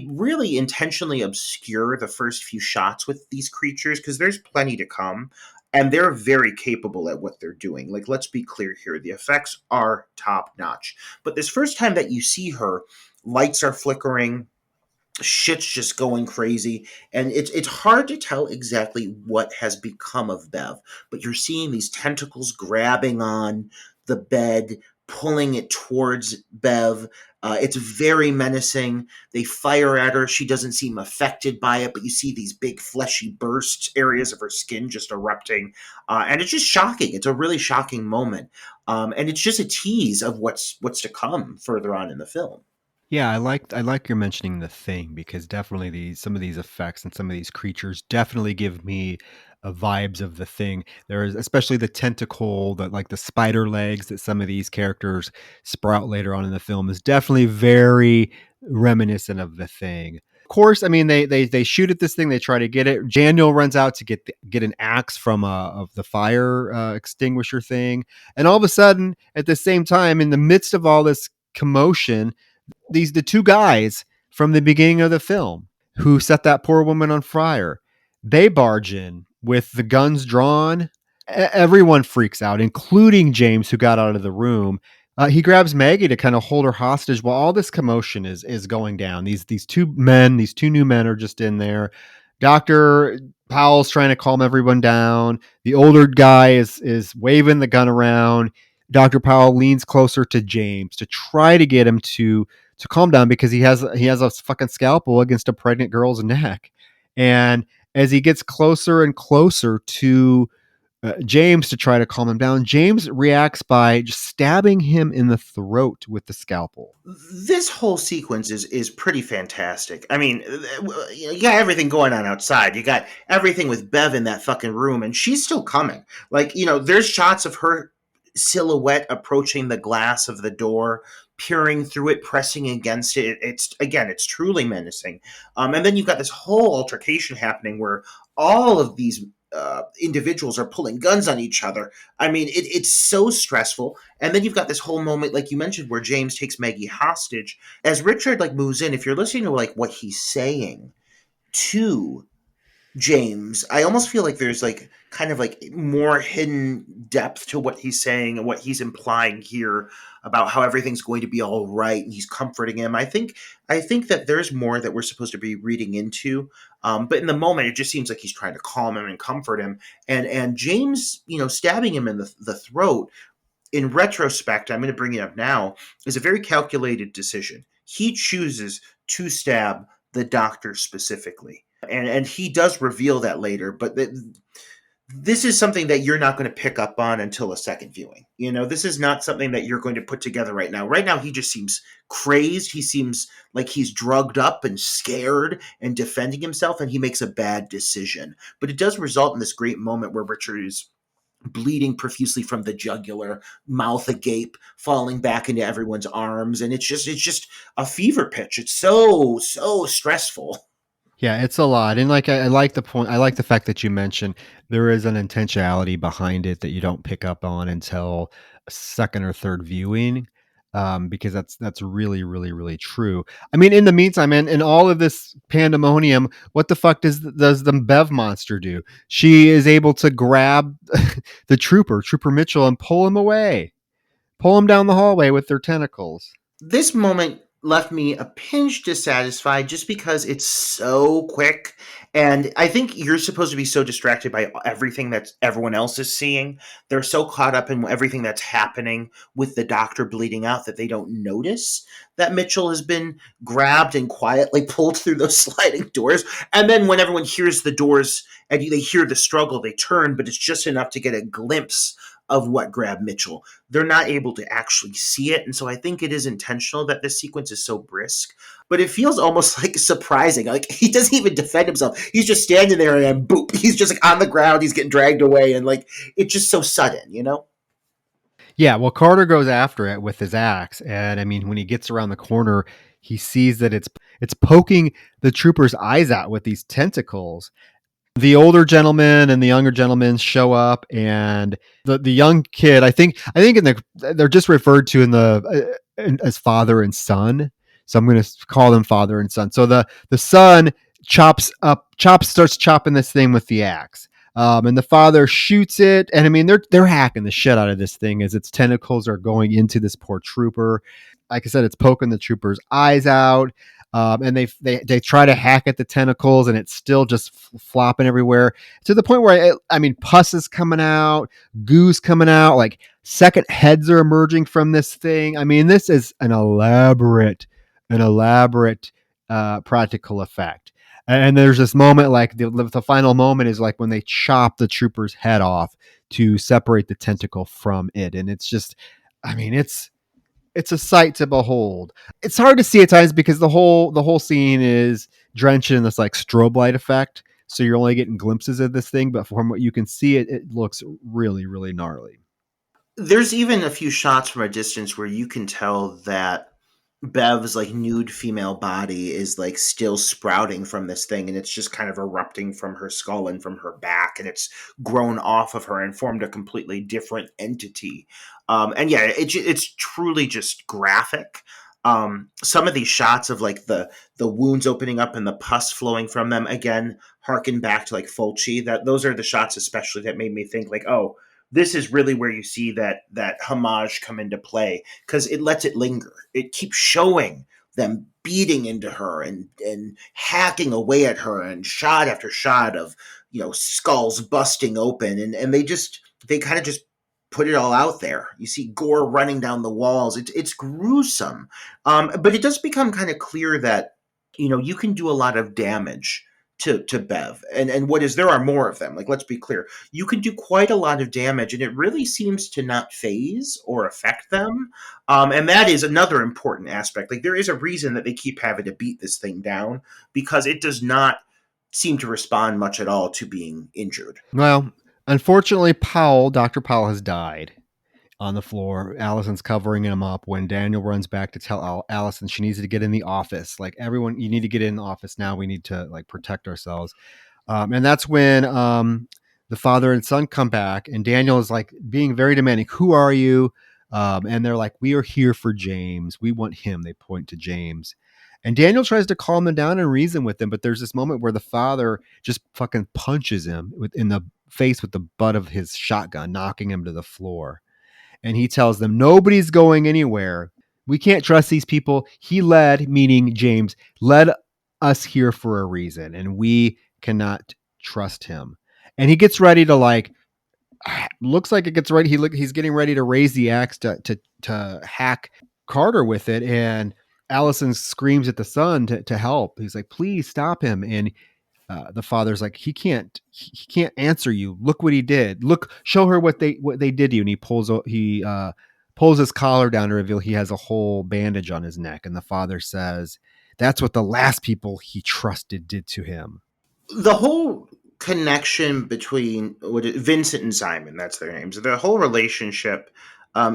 really intentionally obscure the first few shots with these creatures because there's plenty to come. And they're very capable at what they're doing. Like, let's be clear here. The effects are top notch. But this first time that you see her, lights are flickering, shit's just going crazy, and it's hard to tell exactly what has become of Bev, but you're seeing these tentacles grabbing on the bed, pulling it towards Bev. It's very menacing. They fire at her. She doesn't seem affected by it, but you see these big fleshy bursts, areas of her skin just erupting, and it's just shocking. It's a really shocking moment, and it's just a tease of what's to come further on in the film. Yeah, I like you're mentioning The Thing because definitely some of these effects and some of these creatures definitely give me vibes of The Thing. There's especially the tentacle, the spider legs that some of these characters sprout later on in the film is definitely very reminiscent of The Thing. Of course, I mean they shoot at this thing, they try to get it. Daniel runs out to get an axe from of the fire extinguisher thing, and all of a sudden, at the same time, in the midst of all this commotion, the two guys from the beginning of the film who set that poor woman on fire, they barge in with the guns drawn. Everyone freaks out, including James, who got out of the room. He grabs Maggie to kind of hold her hostage while all this commotion is going down. These two new men are just in there. Dr. Powell's trying to calm everyone down. The older guy is waving the gun around. Dr. Powell leans closer to James to try to get him to calm down because he has a fucking scalpel against a pregnant girl's neck. And as he gets closer and closer to James to try to calm him down, James reacts by just stabbing him in the throat with the scalpel. This whole sequence is pretty fantastic. I mean, you got everything going on outside. You got everything with Bev in that fucking room, and she's still coming. Like, there's shots of her silhouette approaching the glass of the door, peering through it, pressing against it. It's truly menacing. And then you've got this whole altercation happening where all of these individuals are pulling guns on each other. I mean, it's so stressful. And then you've got this whole moment, like you mentioned, where James takes Maggie hostage. As Richard moves in, if you're listening to what he's saying to James, I almost feel like there's kind of more hidden depth to what he's saying and what he's implying here about how everything's going to be all right, and he's comforting him. I think that there's more that we're supposed to be reading into, but in the moment it just seems like he's trying to calm him and comfort him, and James, stabbing him in the throat. In retrospect, I'm going to bring it up now, is a very calculated decision. He chooses to stab the doctor specifically. And he does reveal that later, but this is something that you're not going to pick up on until a second viewing. This is not something that you're going to put together right now. Right now, he just seems crazed. He seems like he's drugged up and scared and defending himself, and he makes a bad decision. But it does result in this great moment where Richard is bleeding profusely from the jugular, mouth agape, falling back into everyone's arms, and it's just a fever pitch. It's so stressful. Yeah, it's a lot. And I like the point. I like the fact that you mentioned there is an intentionality behind it that you don't pick up on until a second or third viewing. Because that's really, really, really true. I mean, in the meantime, in all of this pandemonium, what the fuck does the Bev monster do? She is able to grab the Trooper Mitchell, and pull him away, pull him down the hallway with their tentacles. This moment left me a pinch dissatisfied just because it's so quick, and I think you're supposed to be so distracted by everything that everyone else is seeing. They're so caught up in everything that's happening with the doctor bleeding out that they don't notice that Mitchell has been grabbed and quietly pulled through those sliding doors. And then when everyone hears the doors and they hear the struggle, they turn, but it's just enough to get a glimpse of what grabbed Mitchell. They're not able to actually see it. And so I think it is intentional that this sequence is so brisk, but it feels almost surprising. He doesn't even defend himself. He's just standing there and then boop, he's just on the ground. He's getting dragged away. And it's just so sudden, Yeah, well, Carter goes after it with his axe, and I mean, when he gets around the corner, he sees that it's poking the trooper's eyes out with these tentacles. The older gentleman and the younger gentleman show up, and the young kid, I think in the they're just referred to in as father and son. So I'm going to call them father and son. So the son starts chopping this thing with the axe. And the father shoots it, and I mean they're hacking the shit out of this thing as its tentacles are going into this poor trooper. Like I said, it's poking the trooper's eyes out. And they try to hack at the tentacles, and it's still just flopping everywhere to the point where I mean, pus is coming out, goo's coming out, like second heads are emerging from this thing. I mean, this is an elaborate practical effect. And there's this moment, like the final moment is like when they chop the trooper's head off to separate the tentacle from it, and it's just, I mean, it's a sight to behold. It's hard to see at times because the whole scene is drenched in this like strobe light effect, so you're only getting glimpses of this thing. But from what you can see, it looks really, really gnarly. There's even a few shots from a distance where you can tell that Bev's like nude female body is like still sprouting from this thing, and it's just kind of erupting from her skull and from her back, and it's grown off of her and formed a completely different entity. And yeah, it's truly just graphic. Some of these shots of like the wounds opening up and the pus flowing from them again harken back to like Fulci. That those are the shots especially that made me think like, oh, this is really where you see that homage come into play, because it lets it linger. It keeps showing them beating into her and hacking away at her, and shot after shot of skulls busting open, and they kind of just put it all out there. You see gore running down the walls. It's gruesome, but it does become kind of clear that you can do a lot of damage to Bev. And what is, there are more of them. Like, let's be clear. You can do quite a lot of damage, and it really seems to not phase or affect them. And that is another important aspect. Like, there is a reason that they keep having to beat this thing down, because it does not seem to respond much at all to being injured. Well, unfortunately, Dr. Powell has died on the floor. Allison's covering him up when Daniel runs back to tell Allison she needs to get in the office. Like, everyone, you need to get in the office now. We need to like protect ourselves. And that's when the father and son come back, and Daniel is like being very demanding. Who are you? And they're like, we are here for James. We want him. They point to James. And Daniel tries to calm them down and reason with them, but there's this moment where the father just fucking punches him in the face with the butt of his shotgun, knocking him to the floor. And he tells them, nobody's going anywhere. We can't trust these people. He led, meaning James, led us here for a reason, and we cannot trust him. And he gets ready to looks like it gets ready. He's getting ready to raise the axe to hack Carter with it. And Allison screams at the son to help. He's like, please stop him. And the father's like, he can't answer you. Look what he did. Look, show her what they did to you. And he pulls his collar down to reveal he has a whole bandage on his neck. And the father says, that's what the last people he trusted did to him. The whole connection between Vincent and Simon, that's their names, the whole relationship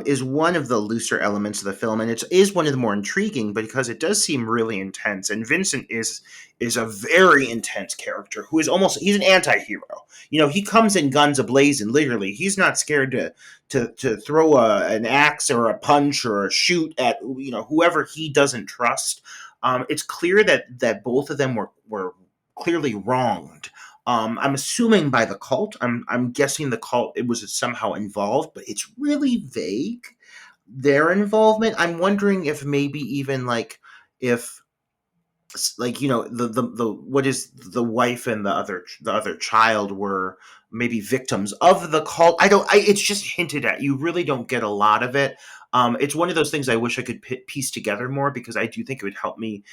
is one of the looser elements of the film, and it is one of the more intriguing because it does seem really intense. And Vincent is a very intense character who is he's an anti-hero. He comes in guns ablazing, literally. He's not scared to throw an axe or a punch or a shoot at whoever he doesn't trust. It's clear that both of them were clearly wronged. I'm assuming by the cult. I'm guessing the cult, it was somehow involved, but it's really vague, their involvement. I'm wondering if maybe even if the what is the wife and the other child were maybe victims of the cult. It's just hinted at. You really don't get a lot of it. It's one of those things I wish I could piece together more, because I do think it would help me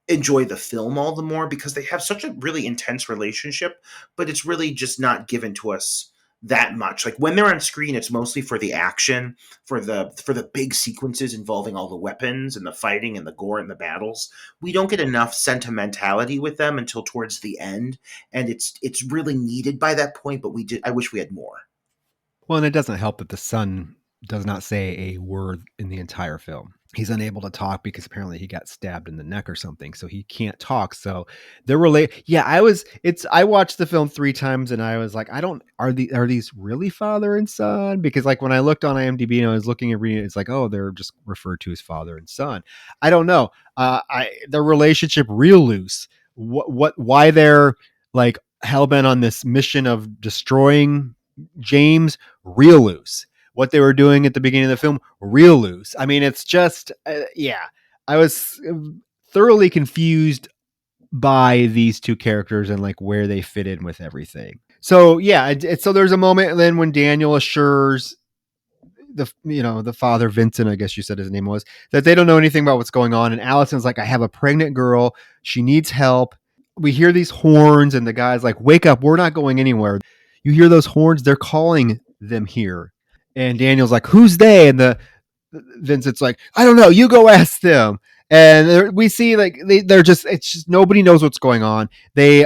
enjoy the film all the more, because they have such a really intense relationship, but it's really just not given to us that much. Like, when they're on screen, it's mostly for the action, for the big sequences involving all the weapons and the fighting and the gore and the battles. We don't get enough sentimentality with them until towards the end, and it's really needed by that point, but I wish we had more. Well, and it doesn't help that the son does not say a word in the entire film. He's unable to talk because apparently he got stabbed in the neck or something, so he can't talk. So they're related. Yeah, I watched the film 3 times and I was like, are these really father and son? Because like when I looked on IMDb and I was looking at reading, it's like, oh, they're just referred to as father and son. I don't know. Their relationship real loose. Why they're like hell bent on this mission of destroying James, real loose. What they were doing at the beginning of the film, real loose. I mean, it's just, yeah. I was thoroughly confused by these two characters and like where they fit in with everything. So yeah, so there's a moment then when Daniel assures the father, Vincent, I guess you said his name was, that they don't know anything about what's going on, and Allison's like, I have a pregnant girl, she needs help. We hear these horns and the guy's like, wake up, we're not going anywhere. You hear those horns, they're calling them here. And Daniel's like, who's they? And the Vincent's like, I don't know, you go ask them. And we see like it's just nobody knows what's going on. They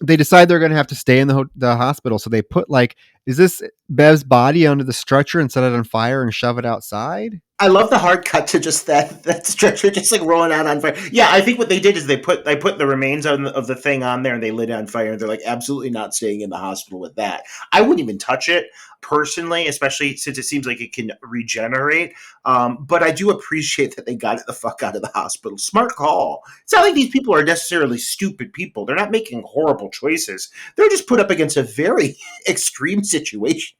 decide they're going to have to stay in the hospital, so they put like, is this Bev's body onto the stretcher and set it on fire and shove it outside? I love the hard cut to just that stretcher just like rolling out on fire. Yeah, I think what they did is they put the remains of the thing on there and they lit it on fire, and they're like, absolutely not staying in the hospital with that. I wouldn't even touch it personally, especially since it seems like it can regenerate. But I do appreciate that they got it the fuck out of the hospital. Smart call. It's not like these people are necessarily stupid people. They're not making horrible choices. They're just put up against a very extreme situation.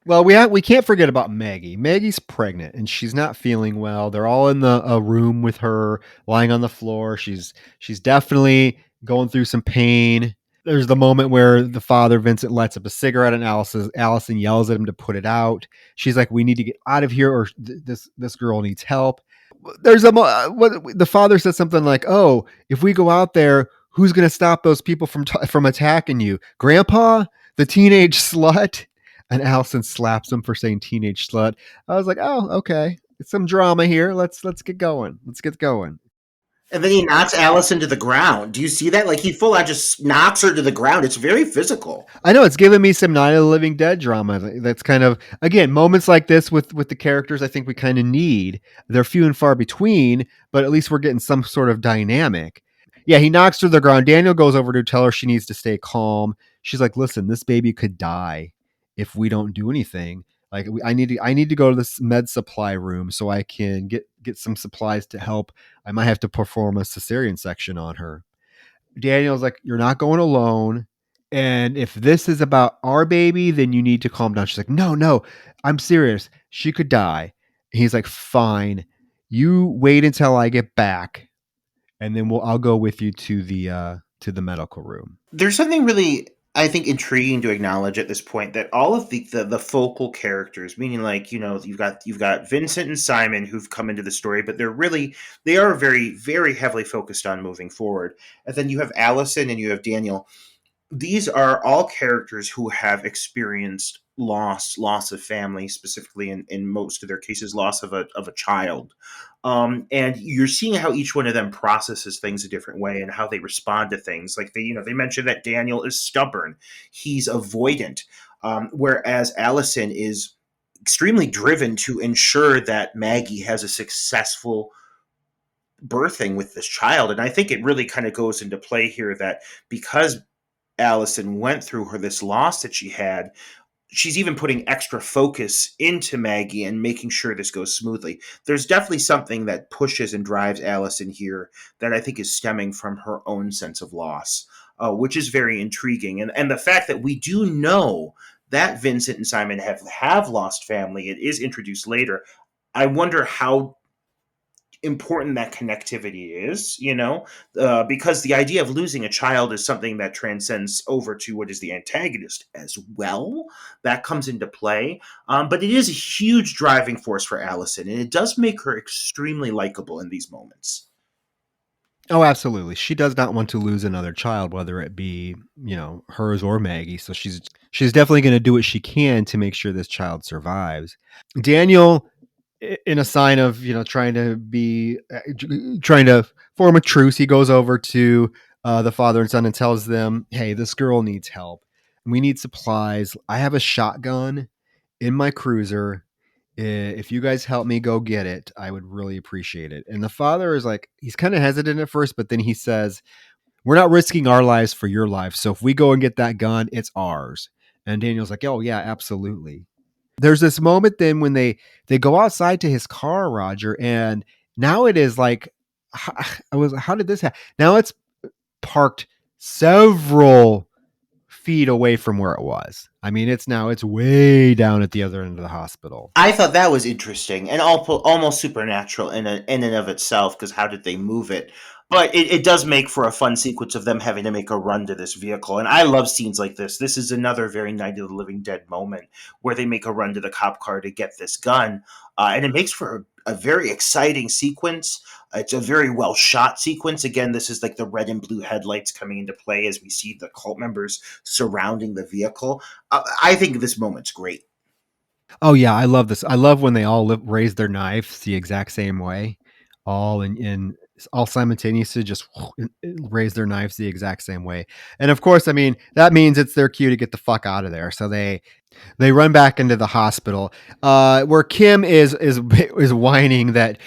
Well, we can't forget about Maggie. Maggie's pregnant and she's not feeling well. They're all in a room with her, lying on the floor. She's definitely going through some pain. There's the moment where the father, Vincent, lights up a cigarette and Allison yells at him to put it out. She's like, we need to get out of here, or this girl needs help. There's the father says something like, oh, if we go out there, who's going to stop those people from attacking you? Grandpa, the teenage slut? And Allison slaps him for saying teenage slut. I was like, oh, okay. It's some drama here. Let's get going. Let's get going. And then he knocks Allison to the ground. Do you see that? Like he full on just knocks her to the ground. It's very physical. I know it's giving me some Night of the Living Dead drama. That's kind of, again, moments like this with the characters I think we kind of need. They're few and far between, but at least we're getting some sort of dynamic. Yeah, he knocks her to the ground. Daniel goes over to tell her she needs to stay calm. She's like, listen, this baby could die if we don't do anything. Like I need to go to this med supply room so I can get some supplies to help. I might have to perform a cesarean section on her. Daniel's like, you're not going alone. And if this is about our baby, then you need to calm down. She's like, no, I'm serious. She could die. And he's like, fine. You wait until I get back, and then I'll go with you to the medical room. There's something really, I think, intriguing to acknowledge at this point, that all of the focal characters, meaning like, you've got Vincent and Simon who've come into the story, but they are very, very heavily focused on moving forward. And then you have Allison and you have Daniel. These are all characters who have experienced loss of family, specifically in most of their cases, loss of a child. And you're seeing how each one of them processes things a different way and how they respond to things. Like they mentioned that Daniel is stubborn, he's avoidant, whereas Allison is extremely driven to ensure that Maggie has a successful birthing with this child. And I think it really kind of goes into play here that because Allison went through this loss that she had, she's even putting extra focus into Maggie and making sure this goes smoothly. There's definitely something that pushes and drives Allison here that I think is stemming from her own sense of loss, which is very intriguing. And the fact that we do know that Vincent and Simon have lost family, it is introduced later. I wonder how important that connectivity is, because the idea of losing a child is something that transcends over to what is the antagonist as well. That comes into play. But it is a huge driving force for Allison, and it does make her extremely likable in these moments. Oh, absolutely. She does not want to lose another child, whether it be, hers or Maggie. So she's definitely going to do what she can to make sure this child survives. Daniel, in a sign of trying to form a truce, he goes over to the father and son and tells them, hey, this girl needs help, we need supplies. I have a shotgun in my cruiser. If you guys help me go get it, I would really appreciate it. And the father is like, he's kind of hesitant at first, but then he says, we're not risking our lives for your life. So if we go and get that gun, it's ours. And Daniel's like, oh yeah, absolutely. There's this moment then when they go outside to his car, Roger, and now it is like, how did this happen? Now it's parked several feet away from where it was. I mean, it's way down at the other end of the hospital. I thought that was interesting and almost supernatural in and of itself, because how did they move it? But it does make for a fun sequence of them having to make a run to this vehicle. And I love scenes like this. This is another very Night of the Living Dead moment where they make a run to the cop car to get this gun. And it makes for a very exciting sequence. It's a very well shot sequence. Again, this is like the red and blue headlights coming into play as we see the cult members surrounding the vehicle. I think this moment's great. Oh yeah, I love this. I love when they all raise their knives the exact same way, all in all simultaneously, just raise their knives the exact same way. And of course, I mean that means it's their cue to get the fuck out of there. So they run back into the hospital, where Kim is whining that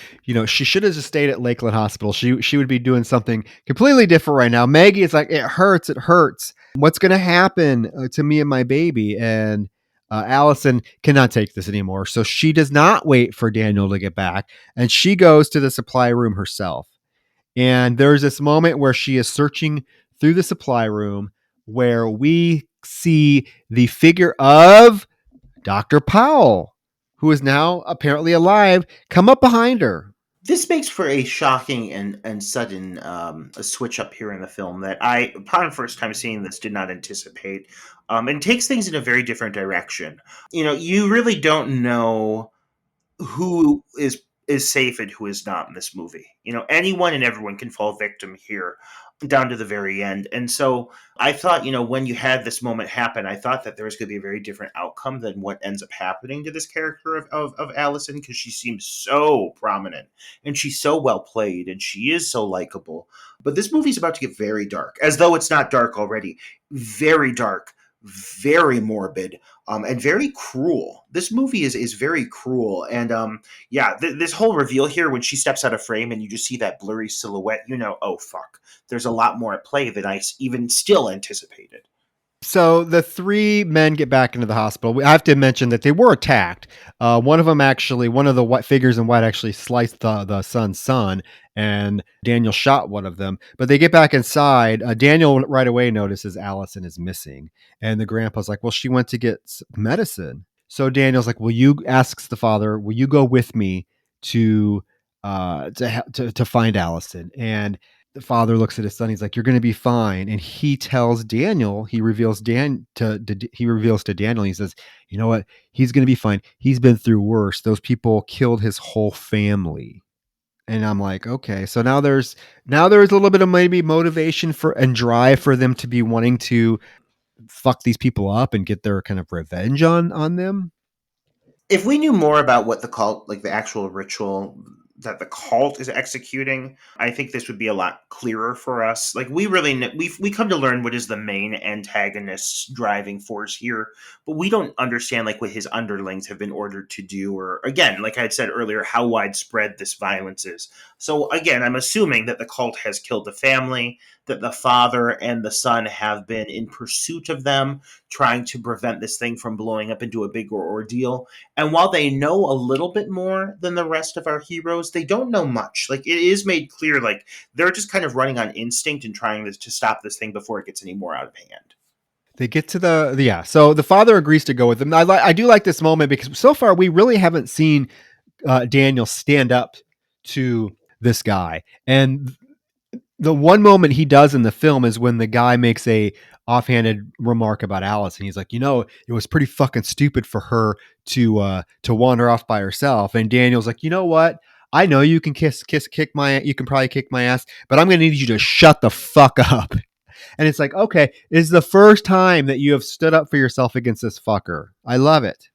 she should have just stayed at Lakeland Hospital. She would be doing something completely different right now. Maggie is like, it hurts. What's going to happen to me and my baby? And Allison cannot take this anymore, so she does not wait for Daniel to get back, and she goes to the supply room herself. And there's this moment where she is searching through the supply room where we see the figure of Dr. Powell, who is now apparently alive, come up behind her. This makes for a shocking and sudden a switch up here in the film that I, upon first time seeing this, did not anticipate. And takes things in a very different direction. You really don't know who is safe and who is not in this movie. Anyone and everyone can fall victim here down to the very end. And so I thought, when you had this moment happen, I thought that there was going to be a very different outcome than what ends up happening to this character of Allison, because she seems so prominent and she's so well played and she is so likable. But this movie's about to get very dark, as though it's not dark already. Very dark, very morbid, and very cruel. This movie is very cruel. And this whole reveal here when she steps out of frame and you just see that blurry silhouette, oh fuck, there's a lot more at play than I even still anticipated. So the three men get back into the hospital. I have to mention that they were attacked. One of the white figures in white actually sliced the son's son, and Daniel shot one of them. But they get back inside. Daniel right away notices Allison is missing, and the grandpa's like, "Well, she went to get medicine." So Daniel's like, asks the father, "Will you go with me to find Allison?" And the father looks at his son. He's like, "You're going to be fine." And he tells Daniel, he reveals to Daniel, he says, "You know what? He's going to be fine. He's been through worse. Those people killed his whole family." And I'm like, okay, so now there's a little bit of maybe motivation and drive for them to be wanting to fuck these people up and get their kind of revenge on them. If we knew more about what the cult, like the actual ritual that the cult is executing, I think this would be a lot clearer for us. Like, we really we come to learn what is the main antagonist's driving force here, but we don't understand like what his underlings have been ordered to do, or again, like I had said earlier, how widespread this violence is. So again, I'm assuming that the cult has killed the family, that the father and the son have been in pursuit of them, trying to prevent this thing from blowing up into a bigger ordeal. And while they know a little bit more than the rest of our heroes, they don't know much. Like, it is made clear, like, they're just kind of running on instinct and trying to stop this thing before it gets any more out of hand. They get to so the father agrees to go with them. I do like this moment because so far we really haven't seen Daniel stand up to this guy. And the one moment he does in the film is when the guy makes a offhanded remark about Alice, and he's like, it was pretty fucking stupid for her to wander off by herself. And Daniel's like, you know what? I know you can you can probably kick my ass, but I'm going to need you to shut the fuck up. And it's like, okay, it's the first time that you have stood up for yourself against this fucker. I love it.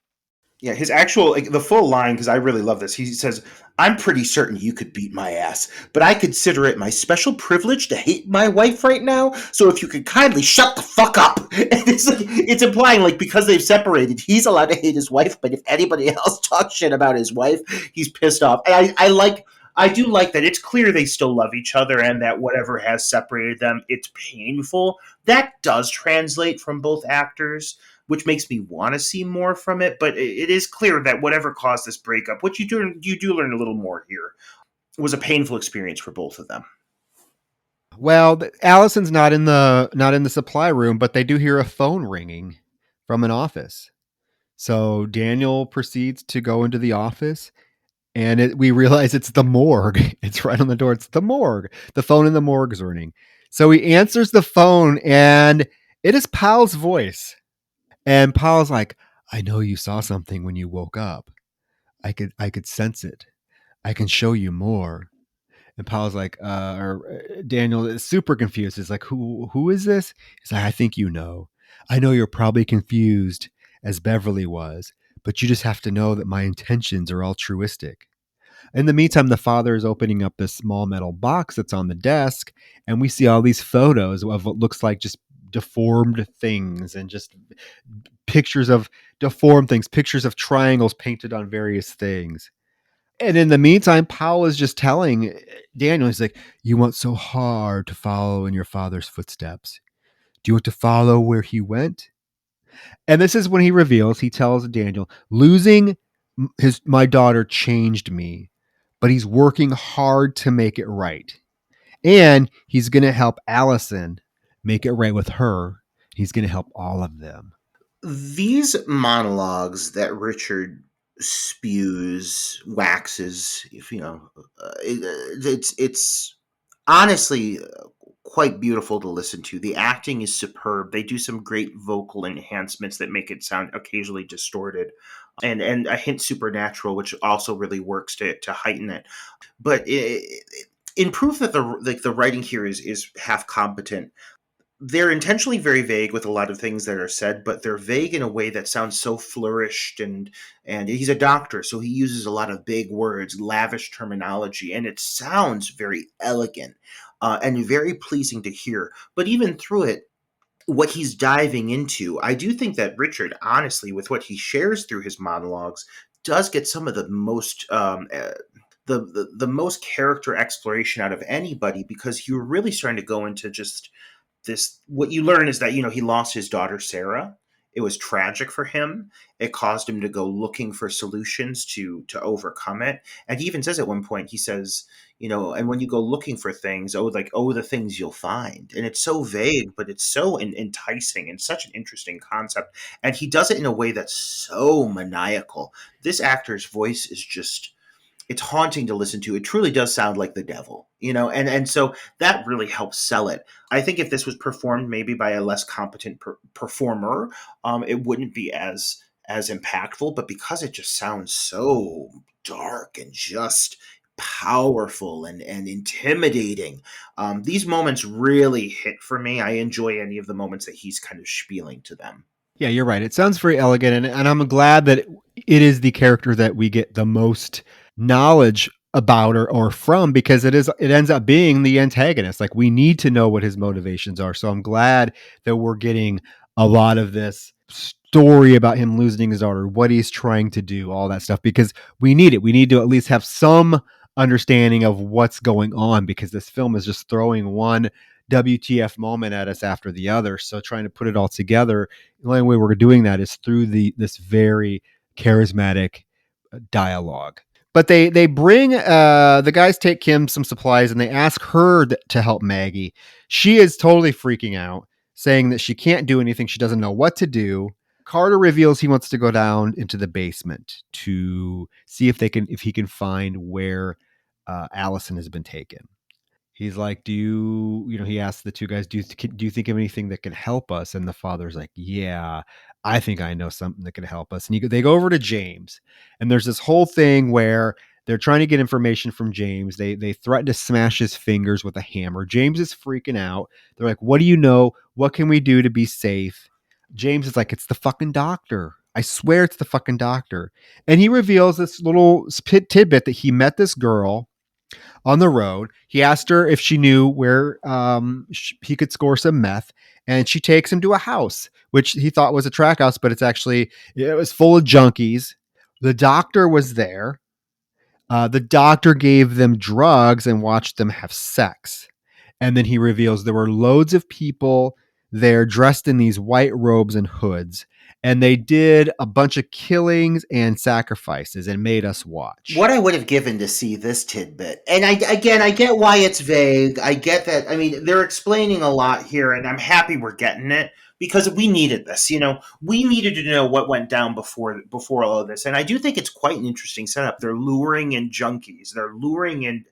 Yeah, his actual like, the full line, because I really love this. He says, "I'm pretty certain you could beat my ass, but I consider it my special privilege to hate my wife right now. So if you could kindly shut the fuck up." And it's like it's implying like because they've separated, he's allowed to hate his wife, but if anybody else talks shit about his wife, he's pissed off. And I do like that it's clear they still love each other and that whatever has separated them, it's painful. That does translate from both actors, which makes me want to see more from it. But it is clear that whatever caused this breakup, which you do learn a little more here, was a painful experience for both of them. Well, Allison's not in the supply room, but they do hear a phone ringing from an office. So Daniel proceeds to go into the office, and we realize it's the morgue. It's right on the door. It's the morgue. The phone in the morgue is ringing. So he answers the phone, and it is Powell's voice. And Powell's like, "I know you saw something when you woke up. I could sense it. I can show you more." And Powell's like, Daniel is super confused. He's like, who is this? He's like, "I think you know. I know you're probably confused as Beverly was, but you just have to know that my intentions are altruistic." In the meantime, the father is opening up this small metal box that's on the desk, and we see all these photos of what looks like just deformed things and just pictures of deformed things, pictures of triangles painted on various things. And in the meantime, Powell is just telling Daniel, he's like, "You want so hard to follow in your father's footsteps. Do you want to follow where he went?" And this is when he tells Daniel, "Losing my daughter changed me, but he's working hard to make it right. And he's going to help Allison make it right with her. He's going to help all of them." These monologues that Richard spews, waxes, if you know, it's honestly quite beautiful to listen to. The acting is superb. They do some great vocal enhancements that make it sound occasionally distorted, and a hint supernatural, which also really works to heighten it. But in proof that the writing here is half competent, they're intentionally very vague with a lot of things that are said, but they're vague in a way that sounds so flourished, and he's a doctor, so he uses a lot of big words, lavish terminology, and it sounds very elegant and very pleasing to hear. But even through it, what he's diving into, I do think that Richard, honestly, with what he shares through his monologues, does get some of the most the most character exploration out of anybody, because you're really starting to go into just this. What you learn is that he lost his daughter Sarah. It was tragic for him. It caused him to go looking for solutions to overcome it. And he even says at one point, he says, and when you go looking for things, the things you'll find. And it's so vague, but it's so enticing and such an interesting concept. And he does it in a way that's so maniacal. This actor's voice is just, it's haunting to listen to. It truly does sound like the devil, and so that really helps sell it. I think if this was performed maybe by a less competent performer, it wouldn't be as impactful. But because it just sounds so dark and just powerful and intimidating, these moments really hit for me. I enjoy any of the moments that he's kind of spieling to them. Yeah, you're right. It sounds very elegant, and I'm glad that it is the character that we get the most knowledge about or from, because it ends up being the antagonist. Like, we need to know what his motivations are. So I'm glad that we're getting a lot of this story about him losing his daughter, what he's trying to do, all that stuff, because we need it. We need to at least have some understanding of what's going on, because this film is just throwing one WTF moment at us after the other. So trying to put it all together, the only way we're doing that is through this very charismatic dialogue. But they bring the guys take Kim some supplies, and they ask her to help Maggie. She is totally freaking out, saying that she can't do anything. She doesn't know what to do. Carter reveals he wants to go down into the basement to see if he can find where Allison has been taken. He's like, he asks the two guys, do you think of anything that can help us? And the father's like, "Yeah, I think I know something that can help us." And they go over to James, and there's this whole thing where they're trying to get information from James. They threaten to smash his fingers with a hammer. James is freaking out. They're like, "What do you know? What can we do to be safe?" James is like, "It's the fucking doctor. I swear it's the fucking doctor. And he reveals this little tidbit that he met this girl on the road. He asked her if she knew where he could score some meth, and she takes him to a house, which he thought was a track house, but it was full of junkies. The doctor was there. The doctor gave them drugs and watched them have sex. And then he reveals there were loads of people there dressed in these white robes and hoods. And they did a bunch of killings and sacrifices and made us watch. What I would have given to see this tidbit. And I get why it's vague. I get that. I mean, they're explaining a lot here, and I'm happy we're getting it because we needed this. We needed to know what went down before all of this. And I do think it's quite an interesting setup. They're luring in junkies. They're luring in,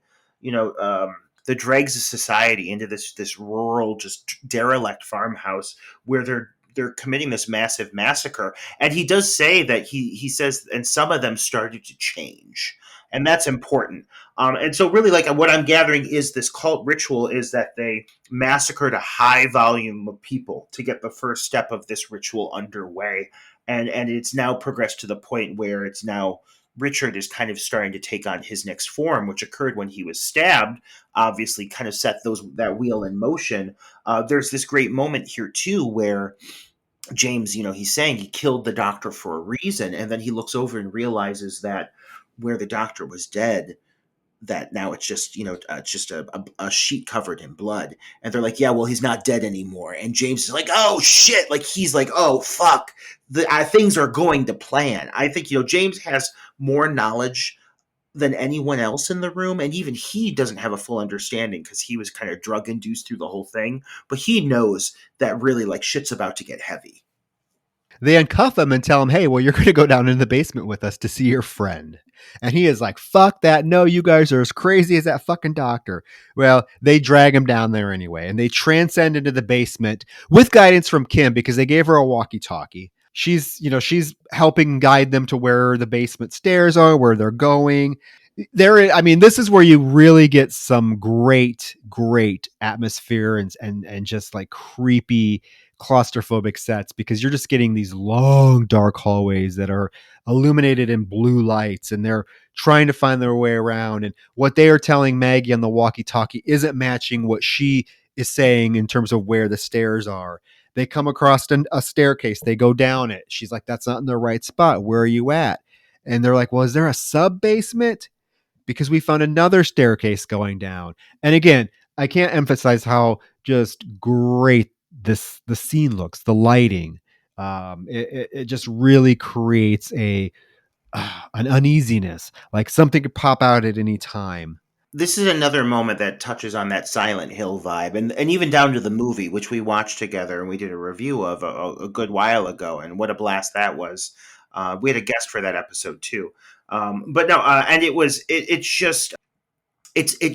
the dregs of society into this rural, just derelict farmhouse where they're committing this massive massacre. And he does say that he says, and some of them started to change, and that's important. And so really, like, what I'm gathering is this cult ritual is that they massacred a high volume of people to get the first step of this ritual underway. And it's now progressed to the point where it's now Richard is kind of starting to take on his next form, which occurred when he was stabbed, obviously kind of set that wheel in motion. There's this great moment here too where James, he's saying he killed the doctor for a reason, and then he looks over and realizes that where the doctor was dead, that now it's just a sheet covered in blood. And they're like, yeah, well, he's not dead anymore. And James is like, oh shit, like he's like, oh fuck, things are going to plan. I think James has more knowledge than anyone else in the room, and even he doesn't have a full understanding because he was kind of drug induced through the whole thing, but he knows that really, like, shit's about to get heavy. They uncuff him and tell him, hey, well, you're going to go down in the basement with us to see your friend. And he is like, fuck that. No, you guys are as crazy as that fucking doctor. Well, they drag him down there anyway, and they transcend into the basement with guidance from Kim because they gave her a walkie-talkie. She's helping guide them to where the basement stairs are, where they're going. This is where you really get some great atmosphere and just like creepy claustrophobic sets, because you're just getting these long dark hallways that are illuminated in blue lights, and they're trying to find their way around, and what they are telling Maggie on the walkie-talkie isn't matching what she is saying in terms of where the stairs are. They come across a staircase, they go down it. She's like, that's not in the right spot. Where are you at? And they're like, well, is there a sub basement? Because we found another staircase going down. And again, I can't emphasize how just great the scene looks, the lighting. It just really creates an uneasiness, like something could pop out at any time. This is another moment that touches on that Silent Hill vibe, and even down to the movie, which we watched together and we did a review of a good while ago, and what a blast that was. We had a guest for that episode too. But no, and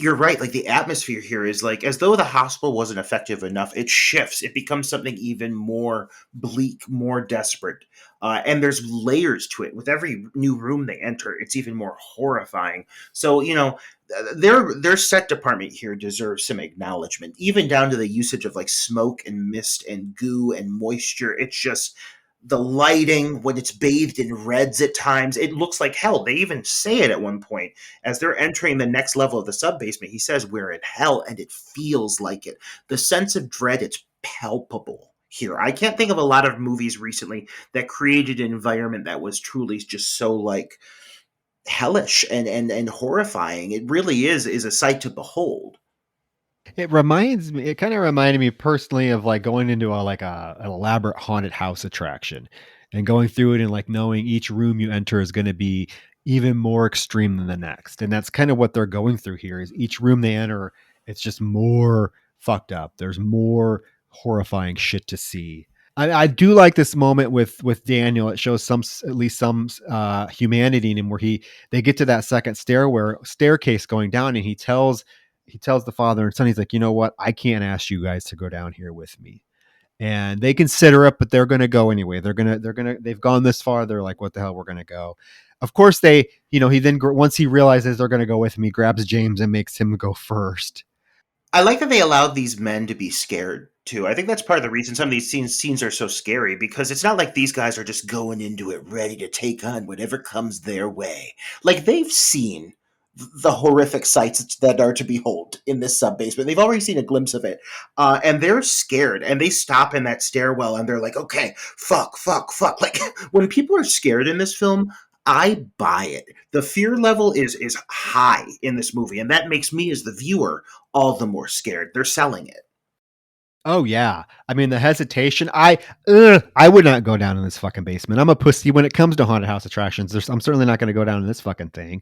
you're right. Like, the atmosphere here is like, as though the hospital wasn't effective enough, it shifts. It becomes something even more bleak, more desperate. And there's layers to it. With every new room they enter, it's even more horrifying. So, their set department here deserves some acknowledgement, even down to the usage of like smoke and mist and goo and moisture. It's just the lighting when it's bathed in reds at times, it looks like hell. They even say it at one point as they're entering the next level of the sub basement. He says, we're in hell, and it feels like it. The sense of dread, it's palpable here. I can't think of a lot of movies recently that created an environment that was truly just so like hellish and horrifying. It really is a sight to behold. It kind of reminded me personally of like going into an elaborate haunted house attraction and going through it and like knowing each room you enter is going to be even more extreme than the next. And that's kind of what they're going through here, is each room they enter, it's just more fucked up. There's more horrifying shit to see. I do like this moment with Daniel. It shows at least some humanity in him, where they get to that second staircase going down, and he tells the father and son, he's like, you know what? I can't ask you guys to go down here with me. And they consider it, but they're going to go anyway. They've gone this far. They're like, what the hell? We're going to go. Of course he then, once he realizes they're going to go with me, grabs James and makes him go first. I like that they allowed these men to be scared too. I think that's part of the reason some of these scenes are so scary, because it's not like these guys are just going into it ready to take on whatever comes their way. Like, they've seen the horrific sights that are to behold in this sub basement. They've already seen a glimpse of it, and they're scared. And they stop in that stairwell, and they're like, "Okay, fuck, fuck, fuck." Like, when people are scared in this film, I buy it. The fear level is high in this movie, and that makes me, as the viewer, all the more scared. They're selling it. Oh yeah. I mean the hesitation. I would not go down in this fucking basement. I'm a pussy when it comes to haunted house attractions. I'm certainly not going to go down in this fucking thing.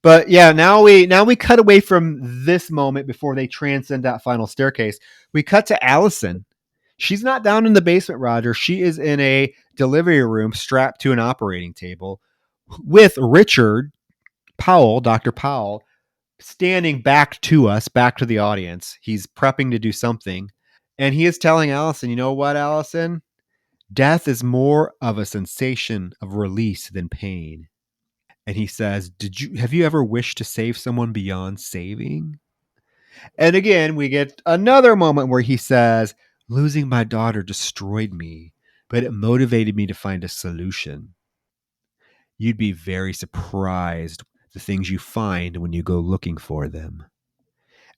But yeah, now we cut away from this moment before they transcend that final staircase. We cut to Allison. She's not down in the basement, Roger. She is in a delivery room strapped to an operating table with Richard Powell, Dr. Powell, standing back to us, back to the audience. He's prepping to do something. And he is telling Allison, you know what, Allison? Death is more of a sensation of release than pain. And he says, have you ever wished to save someone beyond saving? And again, we get another moment where he says, losing my daughter destroyed me, but it motivated me to find a solution. You'd be very surprised the things you find when you go looking for them.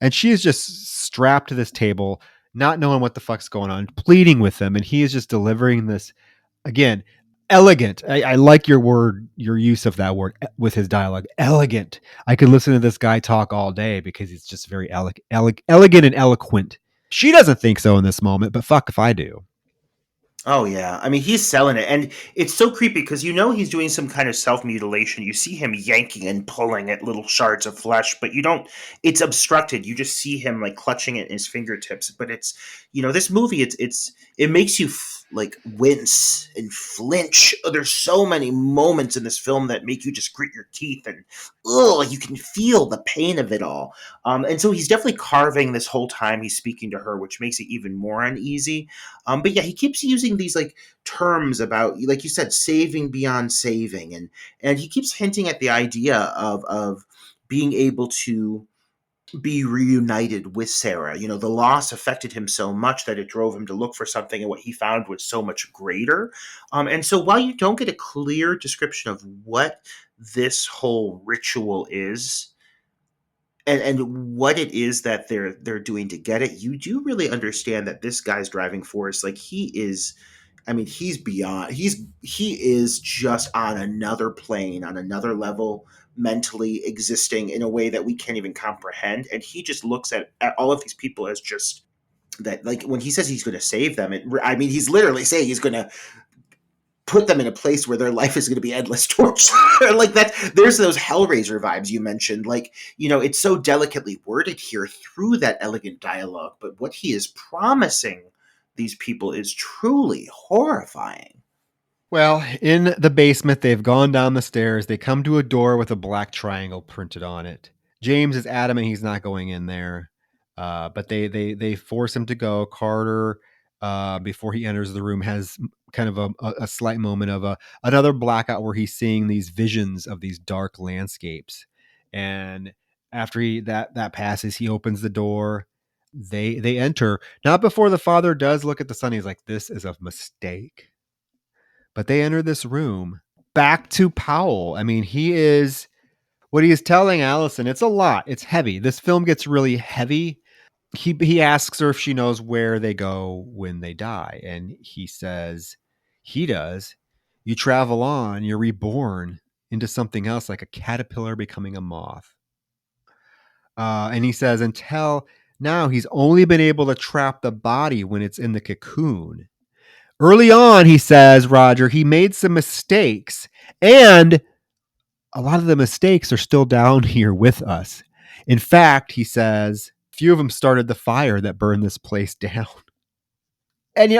And she is just strapped to this table, not knowing what the fuck's going on, pleading with him. And he is just delivering this, again, elegant. I like your use of that word with his dialogue. Elegant. I could listen to this guy talk all day because he's just very elegant and eloquent. She doesn't think so in this moment, but fuck if I do. Oh yeah, I mean, he's selling it, and it's so creepy because he's doing some kind of self mutilation. You see him yanking and pulling at little shards of flesh, but you don't. It's obstructed. You just see him like clutching it in his fingertips. But it's this movie. It makes you like wince and flinch. There's so many moments in this film that make you just grit your teeth, and you can feel the pain of it all. And so he's definitely carving this whole time he's speaking to her, which makes it even more uneasy. But yeah, he keeps using these like terms about, like you said, saving beyond saving, and he keeps hinting at the idea of being able to be reunited with Sarah. The loss affected him so much that it drove him to look for something, and what he found was so much greater. And so while you don't get a clear description of what this whole ritual is, and what it is that they're doing to get it, you do really understand that this guy's driving force, like he is. I mean, he's beyond. He is just on another plane, on another level, mentally existing in a way that we can't even comprehend. And he just looks at all of these people as just that. Like when he says he's going to save them, he's literally saying he's going to put them in a place where their life is going to be endless torture. Like that, there's those Hellraiser vibes you mentioned. Like, it's so delicately worded here through that elegant dialogue, but what he is promising these people is truly horrifying. Well, in the basement, they've gone down the stairs. They come to a door with a black triangle printed on it. James is adamant he's not going in there, but they force him to go. Carter, before he enters the room, has kind of a slight moment of another blackout where he's seeing these visions of these dark landscapes. And after that passes, he opens the door. They enter, not before the father does look at the son. He's like, this is a mistake. But they enter this room. Back to Powell. I mean, what he is telling Allison, it's a lot. It's heavy. This film gets really heavy. He asks her if she knows where they go when they die. And he says, he does. You travel on, you're reborn into something else, like a caterpillar becoming a moth. And he says, until now, he's only been able to trap the body when it's in the cocoon. Early on, he says, Roger, he made some mistakes, and a lot of the mistakes are still down here with us. In fact, he says, few of them started the fire that burned this place down. And, they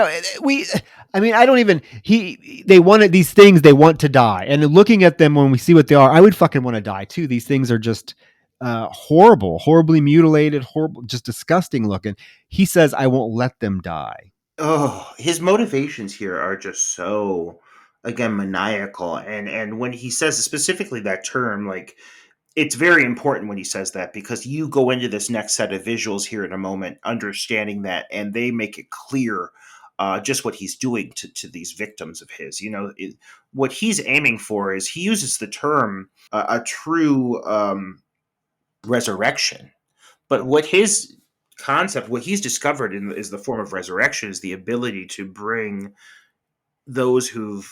wanted these things, they want to die. And looking at them when we see what they are, I would fucking want to die too. These things are just horrible, horribly mutilated, horrible, just disgusting looking. He says, I won't let them die. Oh, his motivations here are just so, again, maniacal. And when he says specifically that term, like, it's very important when he says that, because you go into this next set of visuals here in a moment understanding that, and they make it clear just what he's doing to these victims of his. What he's aiming for is, he uses the term a true resurrection, but what his concept, what he's discovered is the form of resurrection, is the ability to bring those who've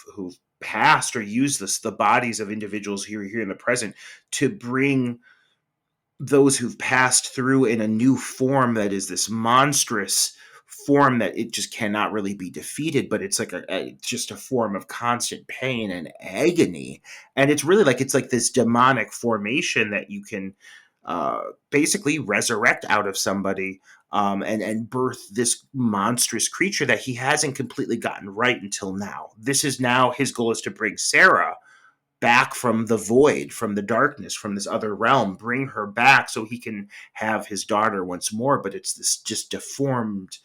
passed, or use the bodies of individuals here in the present, to bring those who've passed through in a new form that is this monstrous form that it just cannot really be defeated, but it's like just a form of constant pain and agony. And it's really like, it's like this demonic formation that you can basically resurrect out of somebody, and birth this monstrous creature that he hasn't completely gotten right until now. Now his goal is to bring Sarah back from the void, from the darkness, from this other realm, bring her back so he can have his daughter once more. But it's this just deformed,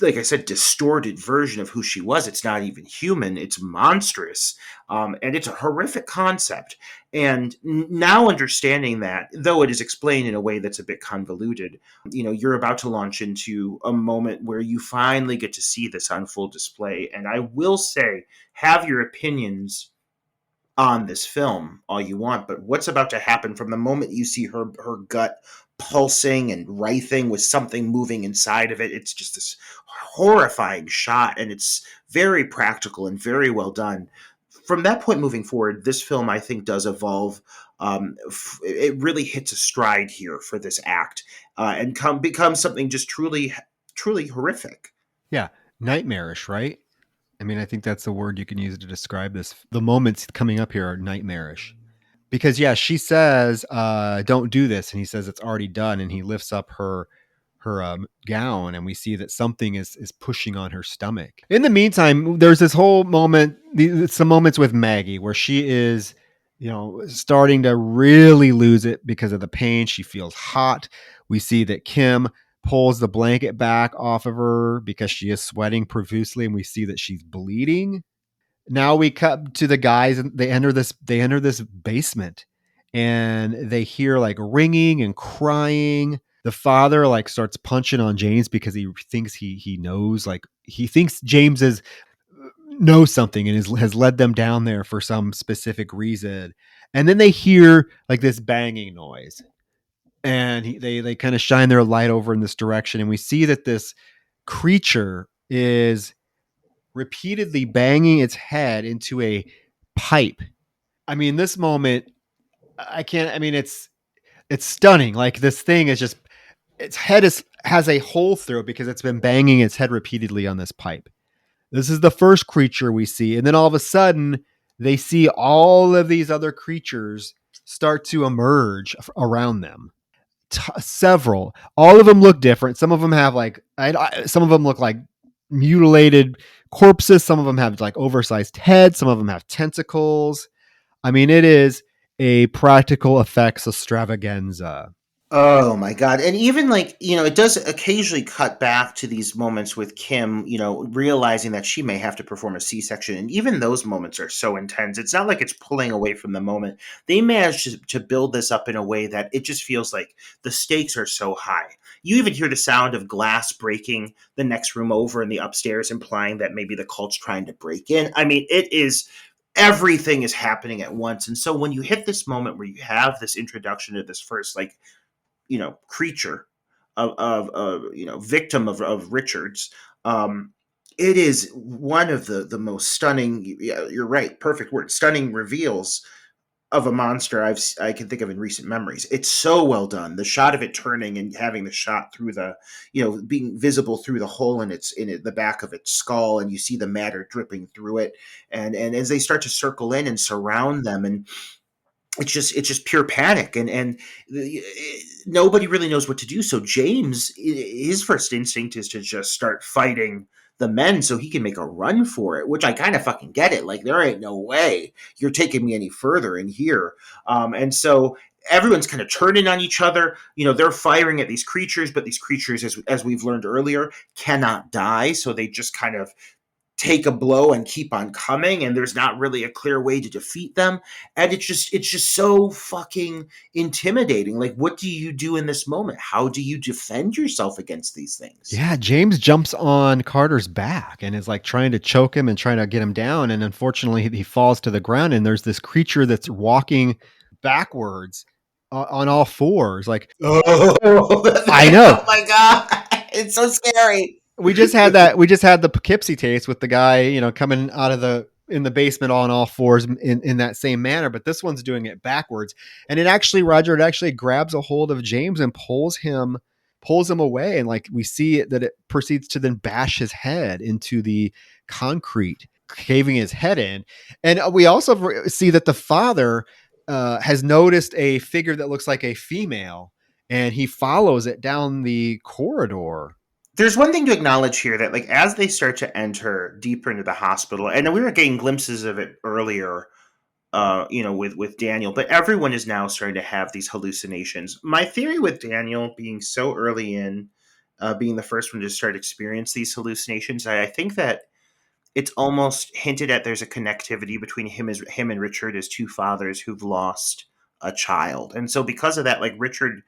like I said, distorted version of who she was. It's not even human, it's monstrous. And it's a horrific concept. And now understanding that, though it is explained in a way that's a bit convoluted, you're about to launch into a moment where you finally get to see this on full display. And I will say, have your opinions on this film all you want, but what's about to happen from the moment you see her gut pulsing and writhing with something moving inside of it, it's just this horrifying shot, and it's very practical and very well done. From that point moving forward, this film, I think, does evolve. It really hits a stride here for this act, and becomes something just truly horrific. Yeah, nightmarish, right? I mean, I think that's the word you can use to describe this. The moments coming up here are nightmarish. Because, yeah, she says, don't do this. And he says it's already done. And he lifts up her gown, and we see that something is pushing on her stomach. In the meantime, there's this whole moment, some moments with Maggie where she is, starting to really lose it because of the pain. She feels hot. We see that Kim pulls the blanket back off of her because she is sweating profusely, and we see that she's bleeding. Now we cut to the guys, and they enter this basement, and they hear like ringing and crying. The father like starts punching on James because he thinks he knows, like he thinks James knows something and has led them down there for some specific reason. And then they hear like this banging noise, and they kind of shine their light over in this direction, and we see that this creature is repeatedly banging its head into a pipe. I mean, this moment, it's stunning. Like, this thing is just, its head has a hole through it because it's been banging its head repeatedly on this pipe. This is the first creature we see, and then all of a sudden they see all of these other creatures start to emerge around them. Several. All of them look different. Some of them have some of them look like mutilated corpses. Some of them have like oversized heads. Some of them have tentacles. I mean, it is a practical effects extravaganza. Oh my God. And even like, it does occasionally cut back to these moments with Kim, realizing that she may have to perform a C-section. And even those moments are so intense. It's not like it's pulling away from the moment. They managed to build this up in a way that it just feels like the stakes are so high. You even hear the sound of glass breaking the next room over in the upstairs, implying that maybe the cult's trying to break in. I mean, everything is happening at once. And so when you hit this moment where you have this introduction to this first, creature of victim of Richards, it is one of the most stunning, you're right, perfect word, stunning reveals of a monster I can think of in recent memories. It's so well done. The shot of it turning and having the shot through the, being visible through the hole in the back of its skull, and you see the matter dripping through it, and as they start to circle in and surround them, and it's just pure panic, and nobody really knows what to do. So James, his first instinct is to just start fighting the men so he can make a run for it, which I kind of fucking get it. Like, there ain't no way you're taking me any further in here. And so everyone's kind of turning on each other. They're firing at these creatures, but these creatures, as we've learned earlier, cannot die. So they just kind of take a blow and keep on coming, and there's not really a clear way to defeat them, and it's just so fucking intimidating. Like, what do you do in this moment? How do you defend yourself against these things? Yeah, James jumps on Carter's back and is like trying to choke him and trying to get him down. And unfortunately, he falls to the ground. And there's this creature that's walking backwards on all fours. Like, Oh, I know. Oh my god, it's so scary. We just had that. We just had the Poughkeepsie taste with the guy, coming out of in the basement on all fours in that same manner. But this one's doing it backwards. And it actually grabs a hold of James and pulls him away. And like we see that it proceeds to then bash his head into the concrete, caving his head in. And we also see that the father has noticed a figure that looks like a female, and he follows it down the corridor. There's one thing to acknowledge here, that like as they start to enter deeper into the hospital, and we were getting glimpses of it earlier, with Daniel, but everyone is now starting to have these hallucinations. My theory with Daniel being so early in, being the first one to start experience these hallucinations, I think that it's almost hinted at there's a connectivity between him and Richard as two fathers who've lost a child, and so because of that, like Richard,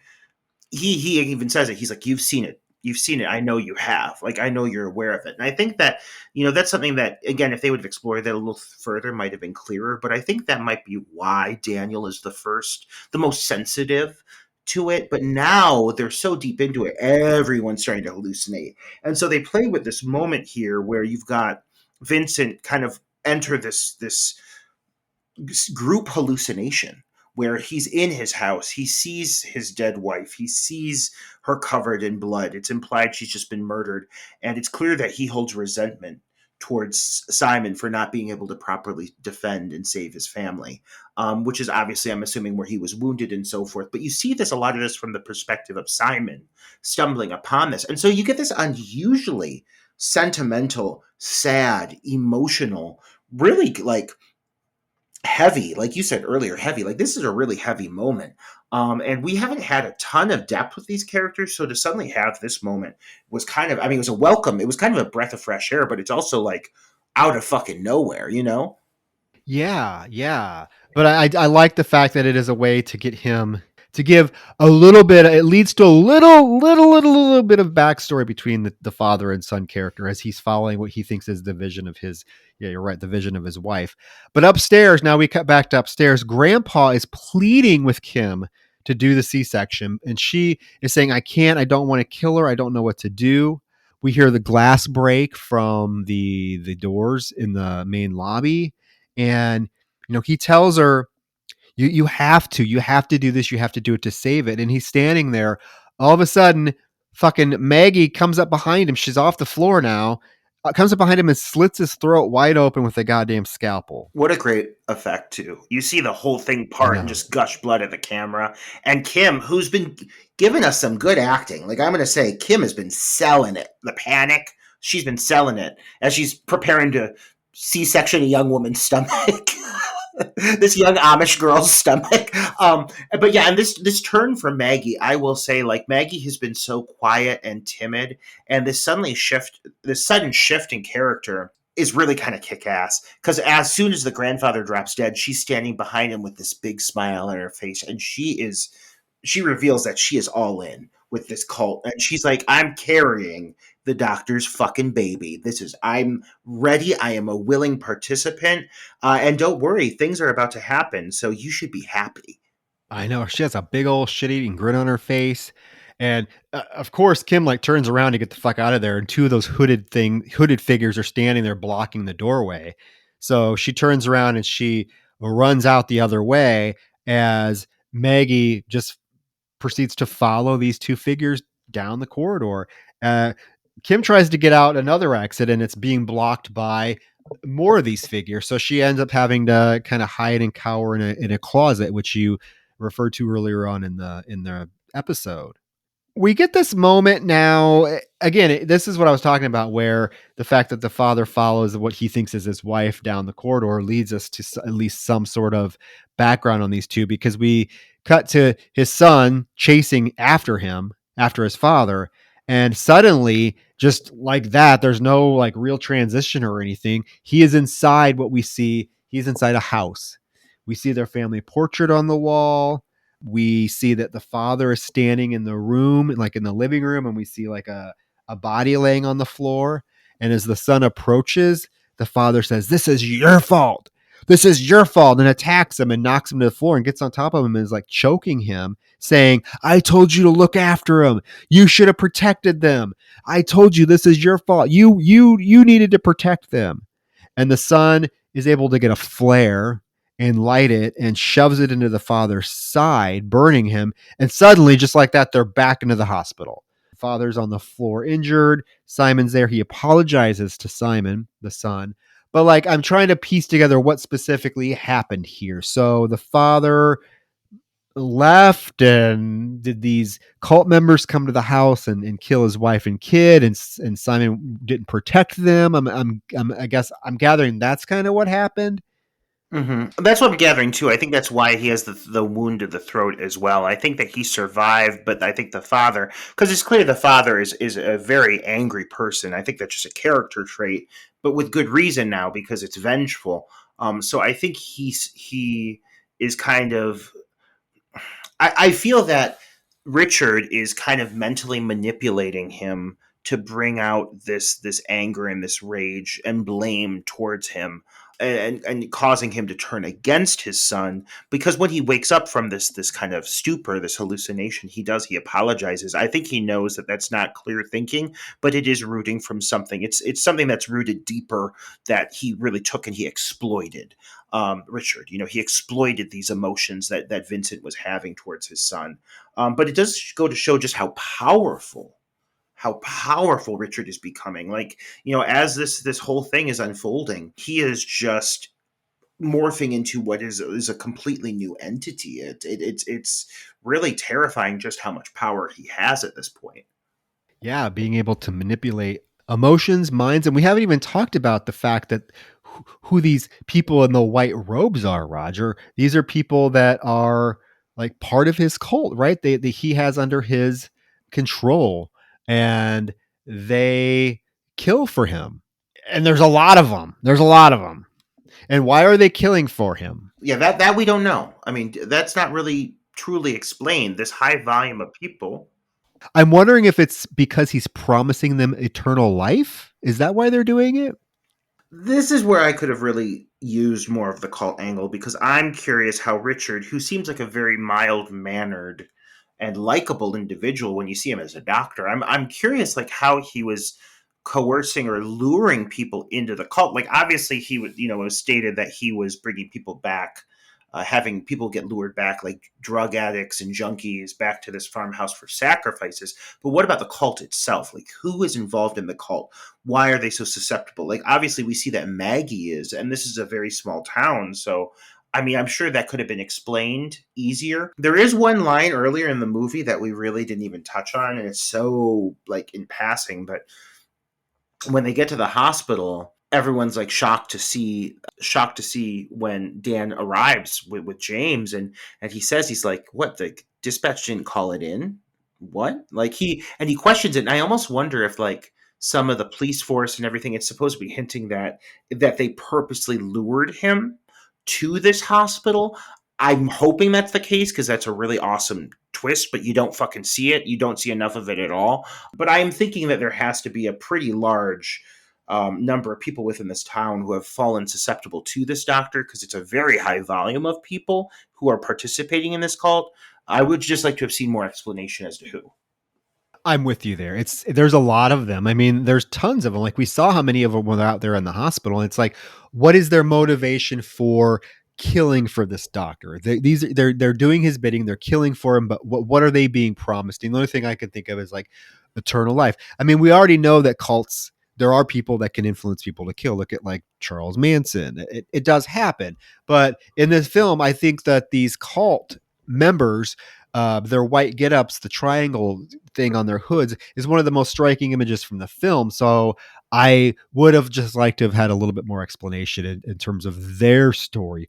he even says it. He's like, "You've seen it. You've seen it. I know you have. Like, I know you're aware of it." And I think that, that's something that, again, if they would have explored that a little further, might have been clearer. But I think that might be why Daniel is the most sensitive to it. But now they're so deep into it, everyone's starting to hallucinate. And so they play with this moment here where you've got Vincent kind of enter this group hallucination where he's in his house. He sees his dead wife. He sees her covered in blood. It's implied she's just been murdered. And it's clear that he holds resentment towards Simon for not being able to properly defend and save his family, which is obviously, I'm assuming, where he was wounded and so forth. But you see a lot of this from the perspective of Simon stumbling upon this. And so you get this unusually sentimental, sad, emotional, really like heavy, like you said earlier, heavy. Like, this is a really heavy moment. And we haven't had a ton of depth with these characters. So to suddenly have this moment was kind of, it was a welcome. It was kind of a breath of fresh air, but it's also like out of fucking nowhere, Yeah, yeah. But I like the fact that it is a way to get him to give a little bit. It leads to a little bit of backstory between the father and son character as he's following what he thinks is the vision of his. Yeah, you're right. The vision of his wife. But upstairs, now we cut back to upstairs. Grandpa is pleading with Kim to do the C-section, and she is saying, "I can't. I don't want to kill her. I don't know what to do." We hear the glass break from the doors in the main lobby, and he tells her, you have to do this. You have to do it to save it. And he's standing there. All of a sudden, fucking Maggie comes up behind him. She's off the floor now. Comes up behind him and slits his throat wide open with a goddamn scalpel. What a great effect, too. You see the whole thing part and just gush blood at the camera. And Kim, who's been giving us some good acting. Like, I'm going to say, Kim has been selling it. The panic, she's been selling it as she's preparing to C-section a young woman's stomach. This young Amish girl's stomach. But yeah, and this turn from Maggie, I will say, like, Maggie has been so quiet and timid, and this sudden shift in character is really kind of kick-ass, because as soon as the grandfather drops dead, she's standing behind him with this big smile on her face, and she reveals that she is all in with this cult, and she's like, "I'm carrying the doctor's fucking baby. I'm ready. I am a willing participant. And don't worry, things are about to happen. So you should be happy." I know. She has a big old shit-eating grin on her face. And of course, Kim turns around to get the fuck out of there. And two of those hooded figures are standing there blocking the doorway. So she turns around and she runs out the other way as Maggie just proceeds to follow these two figures down the corridor. Kim tries to get out another exit, and it's being blocked by more of these figures. So she ends up having to kind of hide and cower in a closet, which you referred to earlier on in the episode. We get this moment now. Again, this is what I was talking about, where the fact that the father follows what he thinks is his wife down the corridor leads us to at least some sort of background on these two, because we cut to his son chasing after him, after his father, And suddenly, just like that, there's no like real transition or anything. He is inside what we see. He's inside a house. We see their family portrait on the wall. We see that the father is standing in the room, like in the living room, and we see like a body laying on the floor. And as the son approaches, the father says, "This is your fault. This is your fault," and attacks him and knocks him to the floor and gets on top of him and is like choking him, saying, "I told you to look after him. You should have protected them. I told you this is your fault. You needed to protect them." And the son is able to get a flare and light it and shoves it into the father's side, burning him. And suddenly, just like that, they're back into the hospital. Father's on the floor injured. Simon's there. He apologizes to Simon, the son. But like, I'm trying to piece together what specifically happened here. So the father left, and did these cult members come to the house and kill his wife and kid, and Simon didn't protect them? I guess I'm gathering that's kind of what happened. That's what I'm gathering too. I think that's why he has the wound to the throat as well. I think that he survived, but I think the father, because it's clear the father is a very angry person. I think that's just a character trait, but with good reason now because it's vengeful. So I think he is kind of. I feel that Richard is kind of mentally manipulating him to bring out this anger and this rage and blame towards him, and causing him to turn against his son, because when he wakes up from this kind of stupor, this hallucination, he apologizes. I think he knows that that's not clear thinking, but it is rooting from something. It's something that's rooted deeper, that he really took and he exploited. Richard, he exploited these emotions that Vincent was having towards his son. But it does go to show just how powerful Richard is becoming. Like, as this whole thing is unfolding, he is just morphing into what is a completely new entity. It's really terrifying just how much power he has at this point. Yeah, being able to manipulate emotions, minds, and we haven't even talked about the fact that who these people in the white robes are, Roger. These are people that are like part of his cult, right? He has under his control, and they kill for him. And there's a lot of them. There's a lot of them. And why are they killing for him? Yeah, that we don't know. I mean, that's not really truly explained. This high volume of people. I'm wondering if it's because he's promising them eternal life. Is that why they're doing it? This is where I could have really used more of the cult angle, because I'm curious how Richard, who seems like a very mild mannered and likable individual when you see him as a doctor, I'm curious like how he was coercing or luring people into the cult. Like obviously he would, it was stated that he was bringing people back, having people get lured back, like drug addicts and junkies, back to this farmhouse for sacrifices. But what about the cult itself? Like, who is involved in the cult? Why are they so susceptible? Like, obviously, we see that Maggie is, and this is a very small town. So, I mean, I'm sure that could have been explained easier. There is one line earlier in the movie that we really didn't even touch on, and it's so, like, in passing. But when they get to the hospital, everyone's like shocked to see when Dan arrives with James, and he says, he's like, what, the dispatch didn't call it in? What? Like he questions it, and I almost wonder if like some of the police force and everything, it's supposed to be hinting that they purposely lured him to this hospital. I'm hoping that's the case, because that's a really awesome twist, but you don't fucking see it. You don't see enough of it at all. But I am thinking that there has to be a pretty large number of people within this town who have fallen susceptible to this doctor, because it's a very high volume of people who are participating in this cult. I would just like to have seen more explanation as to who. I'm with you there. There's a lot of them. I mean, there's tons of them. Like we saw how many of them were out there in the hospital. And it's like, what is their motivation for killing for this doctor? They're doing his bidding. They're killing for him. But what are they being promised? And the only thing I can think of is like eternal life. I mean, we already know that cults, there are people that can influence people to kill. Look at like Charles Manson. It does happen. But in this film, I think that these cult members, their white get-ups, the triangle thing on their hoods, is one of the most striking images from the film. So I would have just liked to have had a little bit more explanation in terms of their story.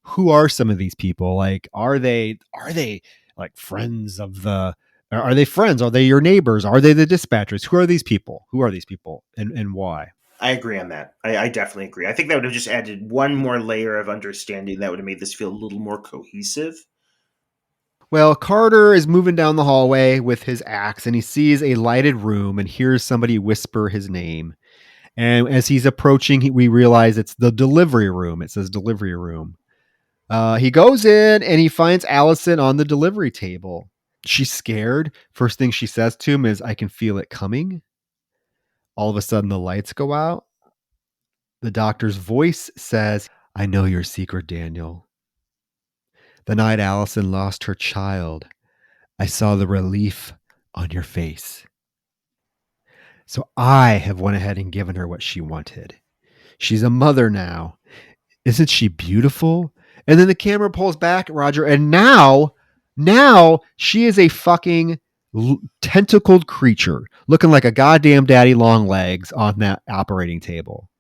Who are some of these people? Like, are they like friends of the Are they friends? Are they your neighbors? Are they the dispatchers? Who are these people? Who are these people, and why? I agree on that. I definitely agree. I think that would have just added one more layer of understanding that would have made this feel a little more cohesive. Well, Carter is moving down the hallway with his axe, and he sees a lighted room and hears somebody whisper his name. And as he's approaching, we realize it's the delivery room. It says delivery room. He goes in and he finds Allison on the delivery table. She's scared. First thing she says to him is, "I can feel it coming." All of a sudden, the lights go out. The doctor's voice says, "I know your secret, Daniel. The night Allison lost her child, I saw the relief on your face. So I have went ahead and given her what she wanted. She's a mother now. Isn't she beautiful?" And then the camera pulls back, Roger, and now she is a fucking tentacled creature looking like a goddamn daddy long legs on that operating table.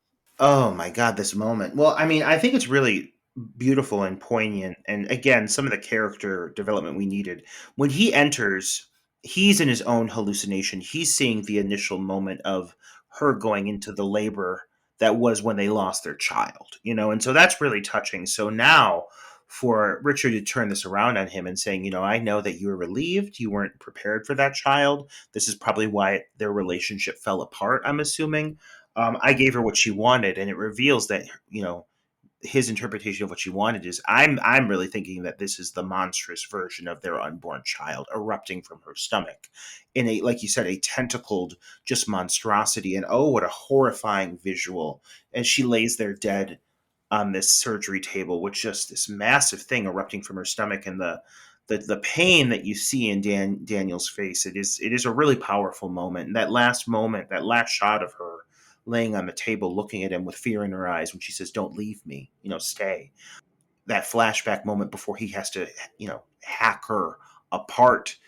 Oh my God, this moment. Well, I mean, I think it's really beautiful and poignant. And again, some of the character development we needed. When he enters, he's in his own hallucination. He's seeing the initial moment of her going into the labor that was when they lost their child, and so that's really touching. So now for Richard to turn this around on him and saying, I know that you were relieved, you weren't prepared for that child. This is probably why their relationship fell apart, I'm assuming. I gave her what she wanted, and it reveals that his interpretation of what she wanted is I'm really thinking that this is the monstrous version of their unborn child erupting from her stomach in a, like you said, a tentacled just monstrosity. And oh, what a horrifying visual as she lays there dead on this surgery table with just this massive thing erupting from her stomach, and the pain that you see in Daniel's face. It is a really powerful moment. And that last moment, that last shot of her laying on the table looking at him with fear in her eyes when she says, "Don't leave me, stay." That flashback moment before he has to, hack her apart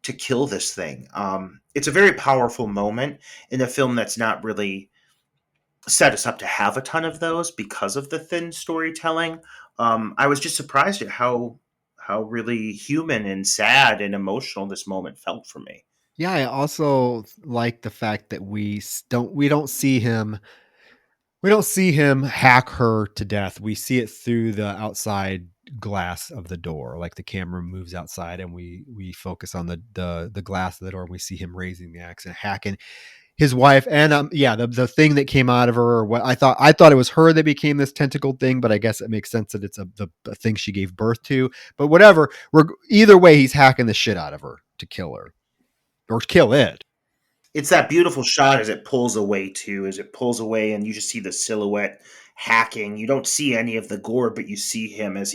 to kill this thing. It's a very powerful moment in a film that's not really set us up to have a ton of those because of the thin storytelling. I was just surprised at how really human and sad and emotional this moment felt for me. Yeah, I also like the fact that we don't see him hack her to death. We see it through the outside glass of the door. Like the camera moves outside and we focus on the glass of the door, and we see him raising the axe and hacking his wife. And the thing that came out of her, or what I thought it was her that became this tentacled thing, but I guess it makes sense that it's the thing she gave birth to. But whatever, either way, he's hacking the shit out of her to kill her or kill it. It's that beautiful shot as it pulls away too, as it pulls away and you just see the silhouette hacking. You don't see any of the gore, but you see him as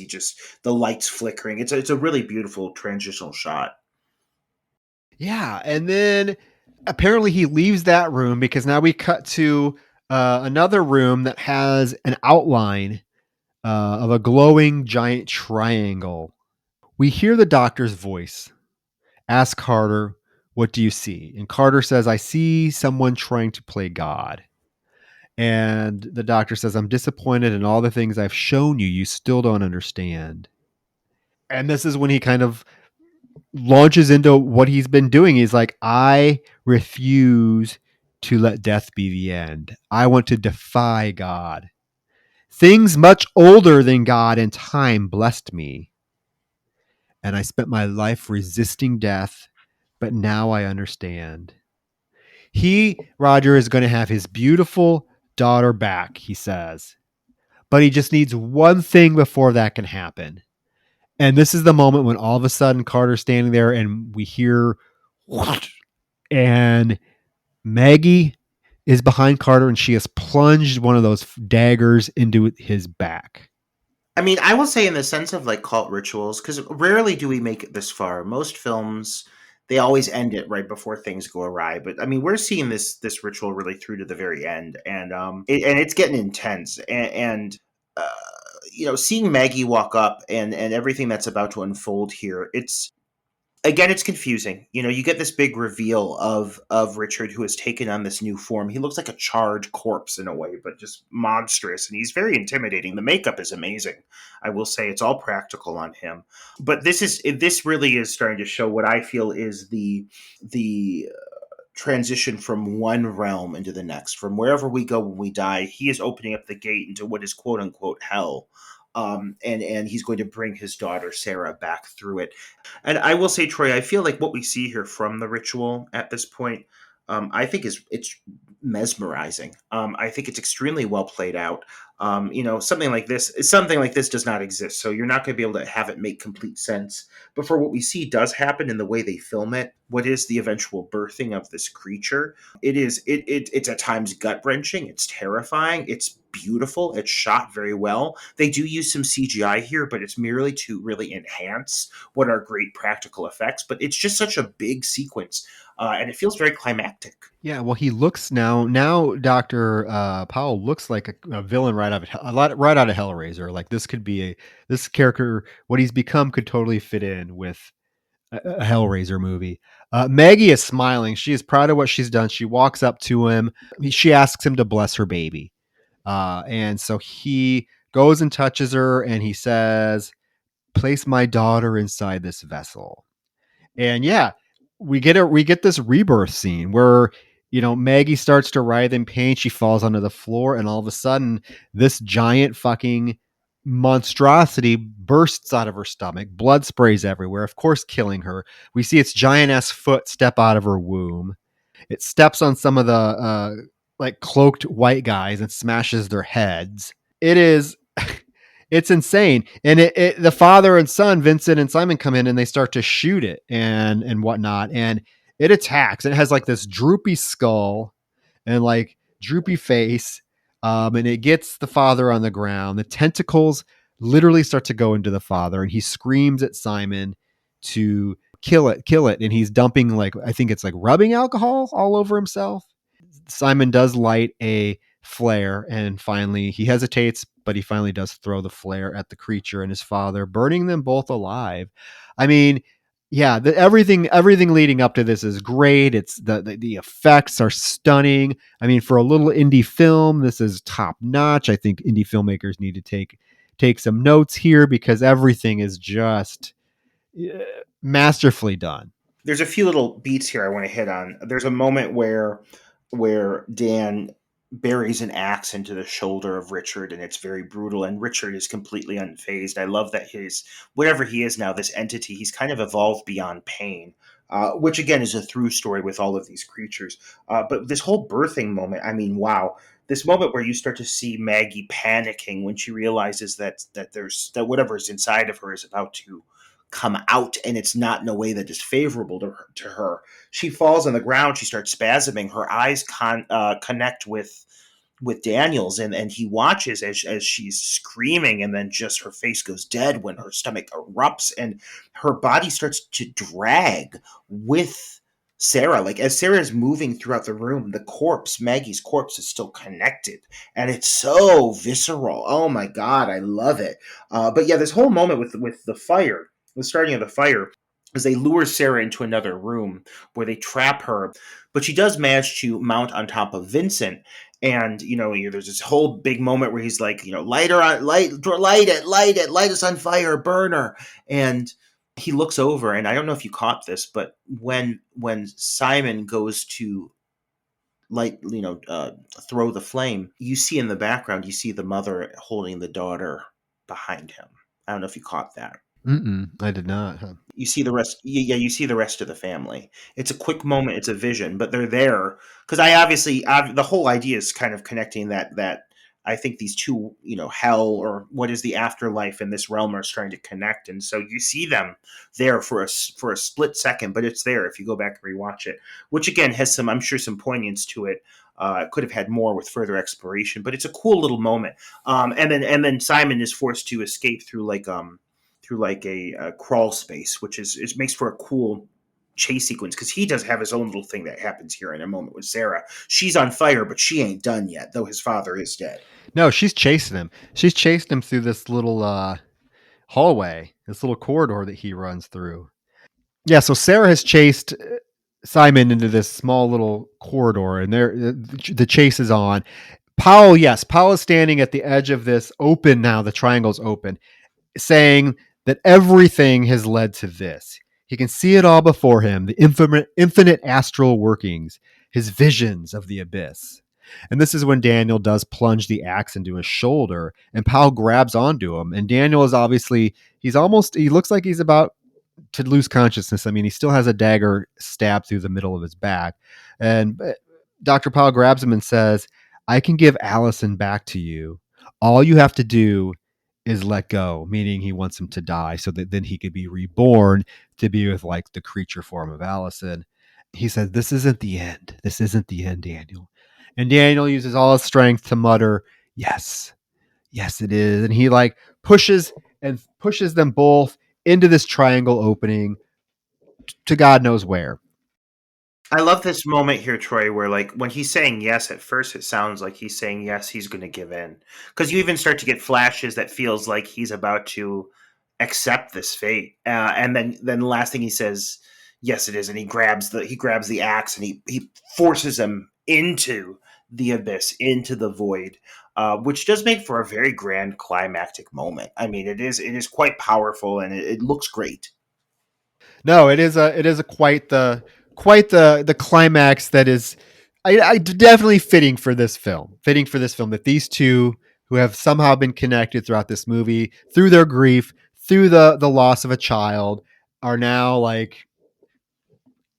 the lights flickering. It's a really beautiful transitional shot. Yeah, and then apparently he leaves that room because now we cut to another room that has an outline of a glowing giant triangle. We hear the doctor's voice ask Carter, "What do you see?" And Carter says, "I see someone trying to play God." And the doctor says, "I'm disappointed in all the things I've shown you. You still don't understand." And this is when he kind of launches into what he's been doing. He's like, "I refuse to let death be the end. I want to defy God. Things much older than God and time blessed me. And I spent my life resisting death, but now I understand." Roger, is going to have his beautiful daughter back, he says. But he just needs one thing before that can happen. And this is the moment when all of a sudden Carter's standing there and we hear what? And Maggie is behind Carter and she has plunged one of those daggers into his back. I mean, I will say in the sense of like cult rituals, because rarely do we make it this far. Most films, they always end it right before things go awry. But I mean, we're seeing this ritual really through to the very end, and it's getting intense. And uh, seeing Maggie walk up and everything that's about to unfold here, Again, it's confusing. You get this big reveal of Richard, who has taken on this new form. He looks like a charred corpse in a way, but just monstrous, and he's very intimidating. The makeup is amazing. I will say it's all practical on him. But this really is starting to show what I feel is the transition from one realm into the next. From wherever we go when we die, he is opening up the gate into what is quote unquote hell. And he's going to bring his daughter Sarah back through it. And I will say, Troy, I feel like what we see here from the ritual at this point, I think it's mesmerizing. I think it's extremely well played out. Something like this does not exist, so you're not going to be able to have it make complete sense. But for what we see does happen in the way they film it, what is the eventual birthing of this creature? It's at times gut wrenching. It's terrifying. It's beautiful. It's shot very well. They do use some CGI here, but it's merely to really enhance what are great practical effects. But it's just such a big sequence, and it feels very climactic. Yeah, well, he looks now. Dr. Powell looks like a villain right out of Hellraiser. Like this character, what he's become could totally fit in with a Hellraiser movie. Maggie is smiling. She is proud of what she's done. She walks up to him. She asks him to bless her baby. And so he goes and touches her and he says, "Place my daughter inside this vessel." And yeah, we get this rebirth scene where Maggie starts to writhe in pain. She falls onto the floor, and all of a sudden, this giant fucking monstrosity bursts out of her stomach. Blood sprays everywhere, of course, killing her. We see its giant ass foot step out of her womb. It steps on some of the like cloaked white guys and smashes their heads. It is it's insane. And the father and son, Vincent and Simon, come in and they start to shoot it and whatnot. And it attacks. It has like this droopy skull and like droopy face. And it gets the father on the ground. The tentacles literally start to go into the father, and he screams at Simon to kill it. And he's dumping, like, I think it's like rubbing alcohol all over himself. Simon does light a flare, and finally he hesitates, but he finally does throw the flare at the creature and his father, burning them both alive. I mean, yeah, everything leading up to this is great. It's the effects are stunning. I mean, for a little indie film, this is top notch. I think indie filmmakers need to take some notes here, because everything is just masterfully done. There's a few little beats here I want to hit on. There's a moment where Dan buries an axe into the shoulder of Richard, and it's very brutal, and Richard is completely unfazed. I love that whatever he is now, this entity, he's kind of evolved beyond pain, which again is a through story with all of these creatures. But this whole birthing moment, I mean, wow. This moment where you start to see Maggie panicking when she realizes that whatever is inside of her is about to come out, and it's not in a way that is favorable to her. She falls on the ground. She starts spasming. Her eyes connect with Daniel's, and he watches as she's screaming, and then just her face goes dead when her stomach erupts, and her body starts to drag with Sarah. Like, as Sarah is moving throughout the room, Maggie's corpse, is still connected, and it's so visceral. Oh my God, I love it. But yeah, this whole moment with the fire, the starting of the fire, is they lure Sarah into another room where they trap her, but she does manage to mount on top of Vincent. And there's this whole big moment where he's like, light us on fire, burn her. And he looks over, and I don't know if you caught this, but when Simon goes to throw the flame, you see in the background, you see the mother holding the daughter behind him. I don't know if you caught that. I did not. Huh? You see the rest. Yeah, you see the rest of the family. It's a quick moment. It's a vision, but they're there because the whole idea is kind of connecting that I think these two, hell, or what is the afterlife in this realm, are starting to connect, and so you see them there for a split second, but it's there if you go back and rewatch it, which again has I'm sure some poignance to it. It could have had more with further exploration, but it's a cool little moment. And then Simon is forced to escape through a crawl space, which is makes for a cool chase sequence, because he does have his own little thing that happens here in a moment with Sarah. She's on fire, but she ain't done yet, though his father is dead. No, she's chasing him. She's chasing him through this little hallway, this little corridor that he runs through. Yeah, so Sarah has chased Simon into this small little corridor, and the chase is on. Powell, yes, Powell is standing at the edge of this open now. The triangle's open, saying that everything has led to this. He can see it all before him, the infinite astral workings, his visions of the abyss. And this is when Daniel does plunge the axe into his shoulder, and Powell grabs onto him. And Daniel is obviously, he looks like he's about to lose consciousness. I mean, he still has a dagger stabbed through the middle of his back. And Dr. Powell grabs him and says, I can give Allison back to you. All you have to do is let go, meaning he wants him to die so that then he could be reborn to be with like the creature form of Allison. He says, this isn't the end. This isn't the end, Daniel. And Daniel uses all his strength to mutter, yes, yes, it is. And he like pushes them both into this triangle opening to God knows where. I love this moment here, Troy, where like when he's saying yes, at first it sounds like he's saying yes, he's going to give in, because you even start to get flashes that feels like he's about to accept this fate, and then the last thing he says, yes, it is, and he grabs the axe and he forces him into the abyss, into the void, which does make for a very grand climactic moment. I mean, it is quite powerful and it looks great. No, it is a quite the climax that is I definitely fitting for this film. Fitting for this film that these two who have somehow been connected throughout this movie through their grief, through the loss of a child, are now like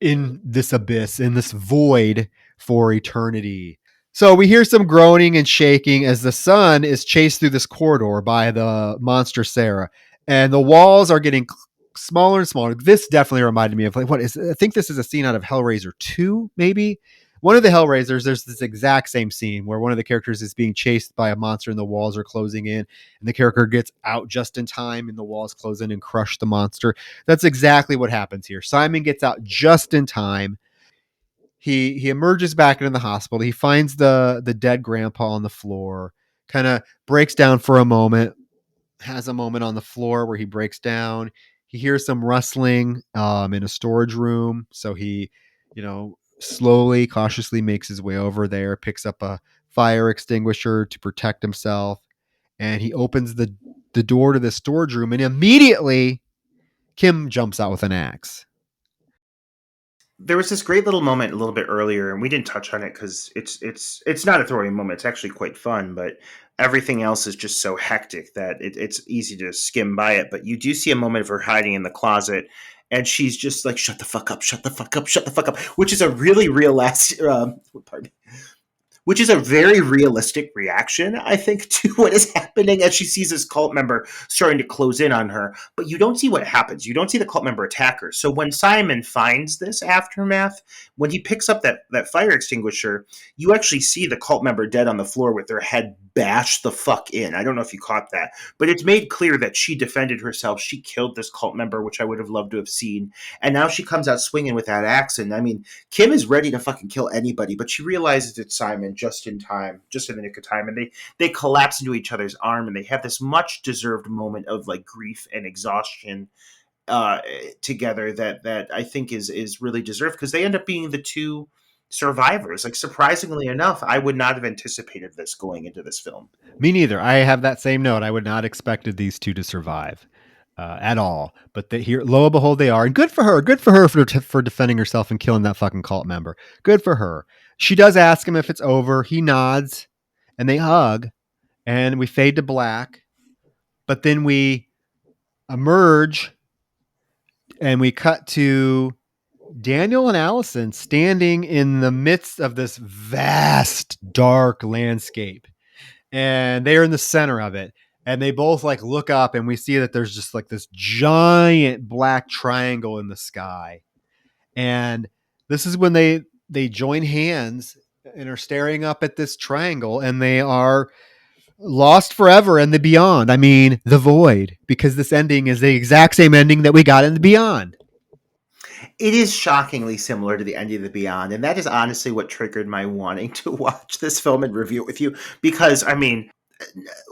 in this abyss, in this void for eternity. So we hear some groaning and shaking as the son is chased through this corridor by the monster Sarah, and the walls are getting smaller and smaller. This definitely reminded me of like I think this is a scene out of Hellraiser 2, maybe. One of the Hellraisers, there's this exact same scene where one of the characters is being chased by a monster and the walls are closing in, and the character gets out just in time and the walls close in and crush the monster. That's exactly what happens here. Simon gets out just in time. He emerges back into the hospital. He finds the dead grandpa on the floor, kind of breaks down for a moment, has a moment on the floor where he breaks down. He hears some rustling in a storage room, so he, slowly, cautiously makes his way over there, picks up a fire extinguisher to protect himself, and he opens the door to the storage room, and immediately Kim jumps out with an axe. There was this great little moment a little bit earlier, and we didn't touch on it because it's not a throwaway moment. It's actually quite fun, but everything else is just so hectic that it's easy to skim by it. But you do see a moment of her hiding in the closet, and she's just like, "Shut the fuck up! Shut the fuck up! Shut the fuck up!" Which is a really real pardon, which is a very realistic reaction, I think, to what is happening as she sees this cult member starting to close in on her. But you don't see what happens. You don't see the cult member attack her. So when Simon finds this aftermath, when he picks up that fire extinguisher, you actually see the cult member dead on the floor with their head bashed the fuck in. I don't know if you caught that, but it's made clear that she defended herself. She killed this cult member, which I would have loved to have seen. And now she comes out swinging with that axe. And I mean, Kim is ready to fucking kill anybody, but she realizes it's Simon just in time, just in the nick of time. And they collapse into each other's arm, and they have this much deserved moment of like grief and exhaustion together that I think is really deserved, because they end up being the two survivors. Like, surprisingly enough, I would not have anticipated this going into this film. Me neither. I have that same note. I would not expected these two to survive at all. But here, lo and behold, they are. And good for her. Good for her for defending herself and killing that fucking cult member. Good for her. She does ask him if it's over. He nods, and they hug, and we fade to black. But then we emerge, and we cut to Daniel and Allison standing in the midst of this vast, dark landscape. And they're in the center of it. And they both like look up, and we see that there's just like this giant black triangle in the sky. And this is when they join hands and are staring up at this triangle, and they are lost forever in the beyond. I mean, the void, because this ending is the exact same ending that we got in the beyond. It is shockingly similar to the ending of the Beyond, and that is honestly what triggered my wanting to watch this film and review it with you. Because, I mean,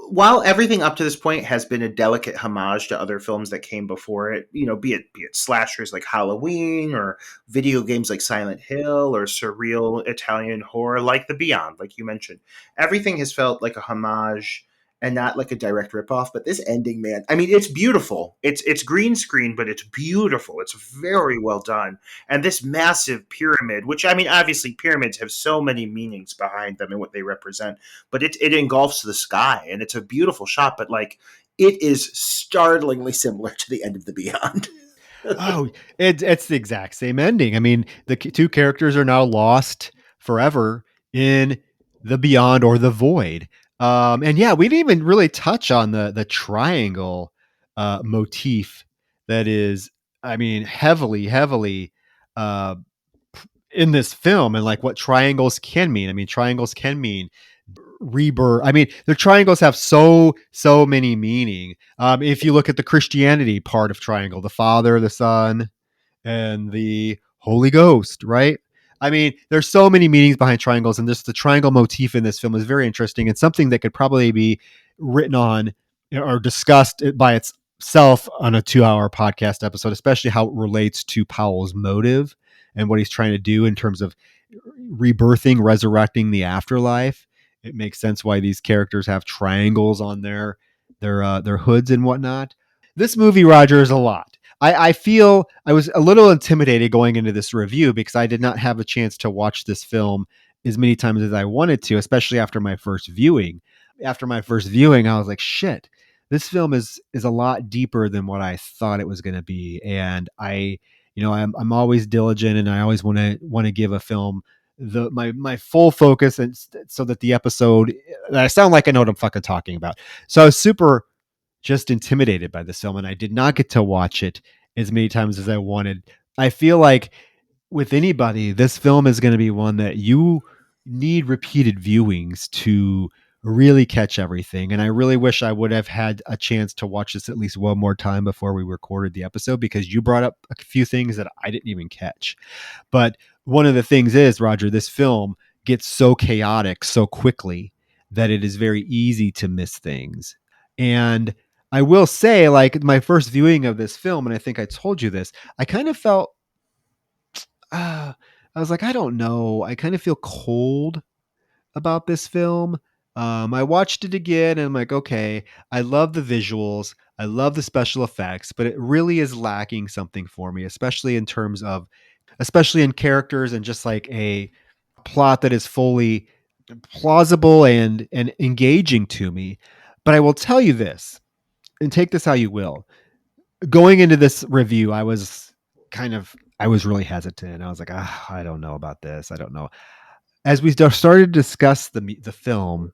while everything up to this point has been a delicate homage to other films that came before it, be it slashers like Halloween or video games like Silent Hill or surreal Italian horror like The Beyond, like you mentioned, everything has felt like a homage and not like a direct ripoff. But this ending, man, I mean, it's beautiful. It's green screen, but it's beautiful. It's very well done. And this massive pyramid, which I mean, obviously pyramids have so many meanings behind them and what they represent, but it engulfs the sky and it's a beautiful shot. But like, it is startlingly similar to the end of The Beyond. Oh, it's the exact same ending. I mean, the two characters are now lost forever in the beyond or the void. And yeah, we didn't even really touch on the triangle motif that is, I mean, heavily uh, in this film, and like what triangles can mean. I mean, triangles can mean rebirth. I mean, the triangles have so many meaning. If you look at the Christianity part of triangle, the Father, the Son, and the Holy Ghost, right? I mean, there's so many meanings behind triangles, and just the triangle motif in this film is very interesting and something that could probably be written on or discussed by itself on a 2-hour podcast episode, especially how it relates to Powell's motive and what he's trying to do in terms of rebirthing, resurrecting the afterlife. It makes sense why these characters have triangles on their hoods and whatnot. This movie, Roger, is a lot. I feel I was a little intimidated going into this review because I did not have a chance to watch this film as many times as I wanted to, especially after my first viewing. After my first viewing, I was like, shit, this film is a lot deeper than what I thought it was going to be. And I'm always diligent, and I always want to give a film my full focus, and so that the episode, I sound like I know what I'm fucking talking about. So I was super just intimidated by this film, and I did not get to watch it as many times as I wanted. I feel like with anybody, this film is going to be one that you need repeated viewings to really catch everything. And I really wish I would have had a chance to watch this at least one more time before we recorded the episode, because you brought up a few things that I didn't even catch. But one of the things is, Roger, this film gets so chaotic so quickly that it is very easy to miss things. And I will say, like, my first viewing of this film, and I think I told you this, I kind of felt, I was like, I don't know. I kind of feel cold about this film. I watched it again and I'm like, okay, I love the visuals. I love the special effects, but it really is lacking something for me, especially in characters and just like a plot that is fully plausible and engaging to me. But I will tell you this, and take this how you will. Going into this review, I was really hesitant. I was like, I don't know about this. I don't know. As we started to discuss the film,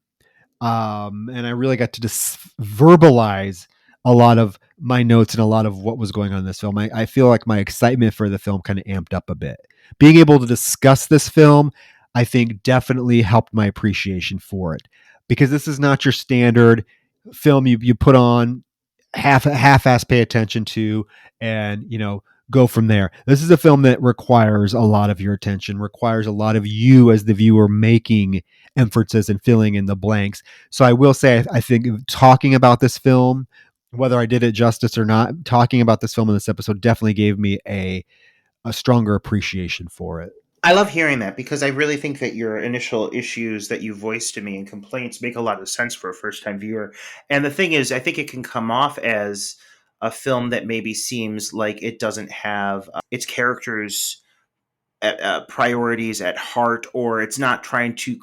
and I really got to verbalize a lot of my notes and a lot of what was going on in this film, I feel like my excitement for the film kind of amped up a bit. Being able to discuss this film, I think, definitely helped my appreciation for it, because this is not your standard film you put on, half-ass pay attention to, and go from there. This is a film that requires a lot of your attention, requires a lot of you as the viewer making inferences and filling in the blanks. So I will say, I think talking about this film, whether I did it justice or not, talking about this film in this episode definitely gave me a stronger appreciation for it. I love hearing that because I really think that your initial issues that you voiced to me and complaints make a lot of sense for a first time viewer. And the thing is, I think it can come off as a film that maybe seems like it doesn't have its characters' priorities at heart, or it's not trying to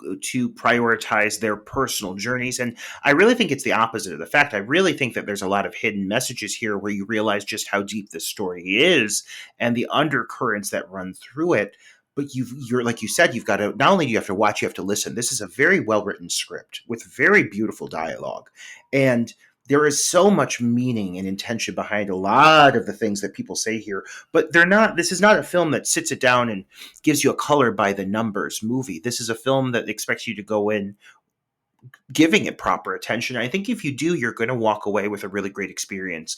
prioritize their personal journeys. And I really think it's the opposite of the fact. I really think that there's a lot of hidden messages here where you realize just how deep this story is and the undercurrents that run through it. But you're like you said, you've got to, not only do you have to watch, you have to listen. This is a very well written script with very beautiful dialogue, and there is so much meaning and intention behind a lot of the things that people say here. But this is not a film that sits it down and gives you a color by the numbers movie. This is a film that expects you to go in giving it proper attention. I think if you do, you're going to walk away with a really great experience,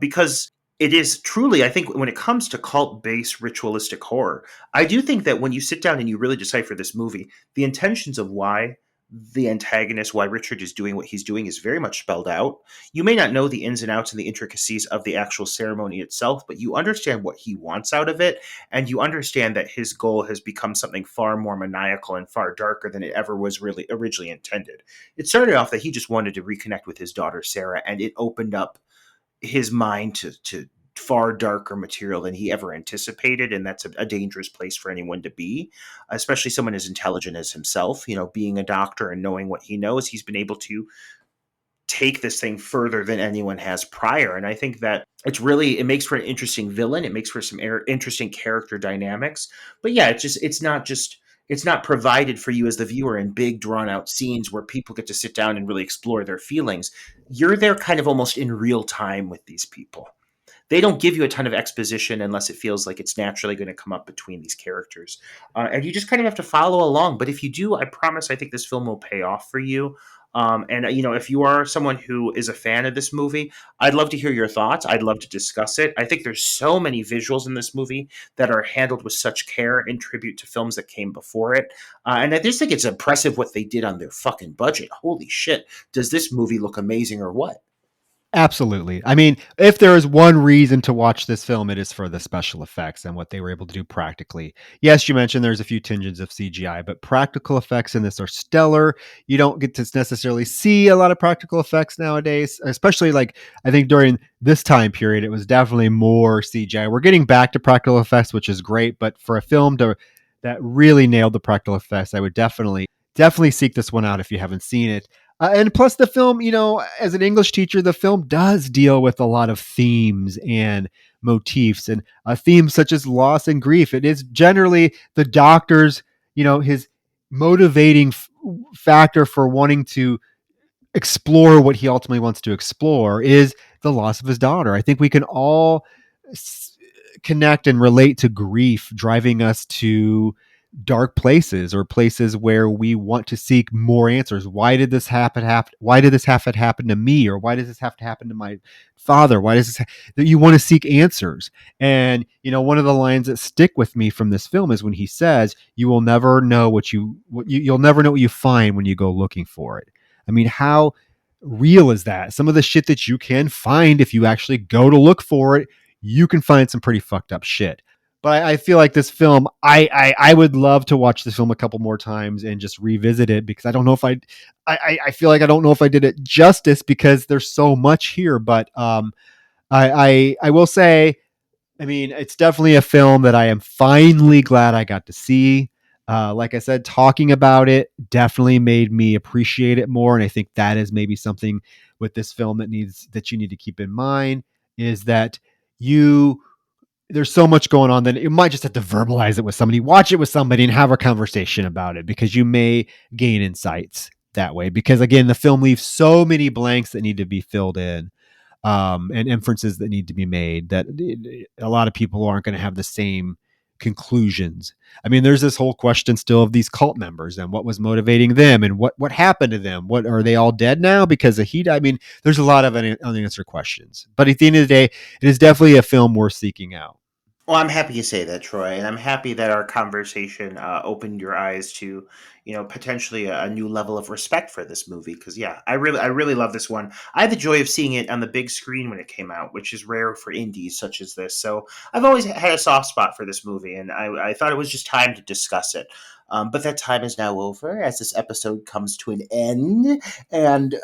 because it is truly, I think, when it comes to cult-based ritualistic horror, I do think that when you sit down and you really decipher this movie, the intentions of why the antagonist, why Richard is doing what he's doing, is very much spelled out. You may not know the ins and outs and the intricacies of the actual ceremony itself, but you understand what he wants out of it, and you understand that his goal has become something far more maniacal and far darker than it ever was really originally intended. It started off that he just wanted to reconnect with his daughter Sarah, and it opened up his mind to far darker material than he ever anticipated, and that's a dangerous place for anyone to be, especially someone as intelligent as himself. Being a doctor and knowing what he knows, he's been able to take this thing further than anyone has prior. And I think that it makes for an interesting villain. It makes for some interesting character dynamics. But yeah, it's not provided for you as the viewer in big drawn out scenes where people get to sit down and really explore their feelings. You're there kind of almost in real time with these people. They don't give you a ton of exposition unless it feels like it's naturally going to come up between these characters. And you just kind of have to follow along. But if you do, I promise, I think this film will pay off for you. If you are someone who is a fan of this movie, I'd love to hear your thoughts. I'd love to discuss it. I think there's so many visuals in this movie that are handled with such care in tribute to films that came before it. And I just think it's impressive what they did on their fucking budget. Holy shit. Does this movie look amazing or what? Absolutely. I mean, if there is one reason to watch this film, it is for the special effects and what they were able to do practically. Yes, you mentioned there's a few tinges of CGI, but practical effects in this are stellar. You don't get to necessarily see a lot of practical effects nowadays, especially like I think during this time period, it was definitely more CGI. We're getting back to practical effects, which is great, but for a film that really nailed the practical effects, I would definitely seek this one out if you haven't seen it. And plus the film, as an English teacher, the film does deal with a lot of themes and motifs and themes such as loss and grief. It is generally the doctor's, his motivating factor for wanting to explore what he ultimately wants to explore is the loss of his daughter. I think we can all connect and relate to grief driving us to dark places or places where we want to seek more answers. Why did this happen? Why did this have to happen to me? Or why does this have to happen to my father? Why does this that you want to seek answers? And one of the lines that stick with me from this film is when he says, "You will never know you'll never know what you find when you go looking for it." I mean, how real is that? Some of the shit that you can find if you actually go to look for it, you can find some pretty fucked up shit. But I feel like this film, I would love to watch this film a couple more times and just revisit it because I don't know if I feel like I don't know if I did it justice because there's so much here. But I will say, I mean, it's definitely a film that I am finally glad I got to see. Like I said, talking about it definitely made me appreciate it more. And I think that is maybe something with this film that you need to keep in mind is that there's so much going on that you might just have to verbalize it with somebody, watch it with somebody and have a conversation about it because you may gain insights that way. Because again, the film leaves so many blanks that need to be filled in and inferences that need to be made that a lot of people aren't going to have the same conclusions. I mean, there's this whole question still of these cult members and what was motivating them and what happened to them. What are they all dead now because of heat? I mean, there's a lot of unanswered questions, but at the end of the day, it is definitely a film worth seeking out. Well, I'm happy you say that, Troy, and I'm happy that our conversation opened your eyes to, potentially a new level of respect for this movie. Because yeah, I really love this one. I had the joy of seeing it on the big screen when it came out, which is rare for indies such as this. So I've always had a soft spot for this movie, and I thought it was just time to discuss it. But that time is now over as this episode comes to an end. And,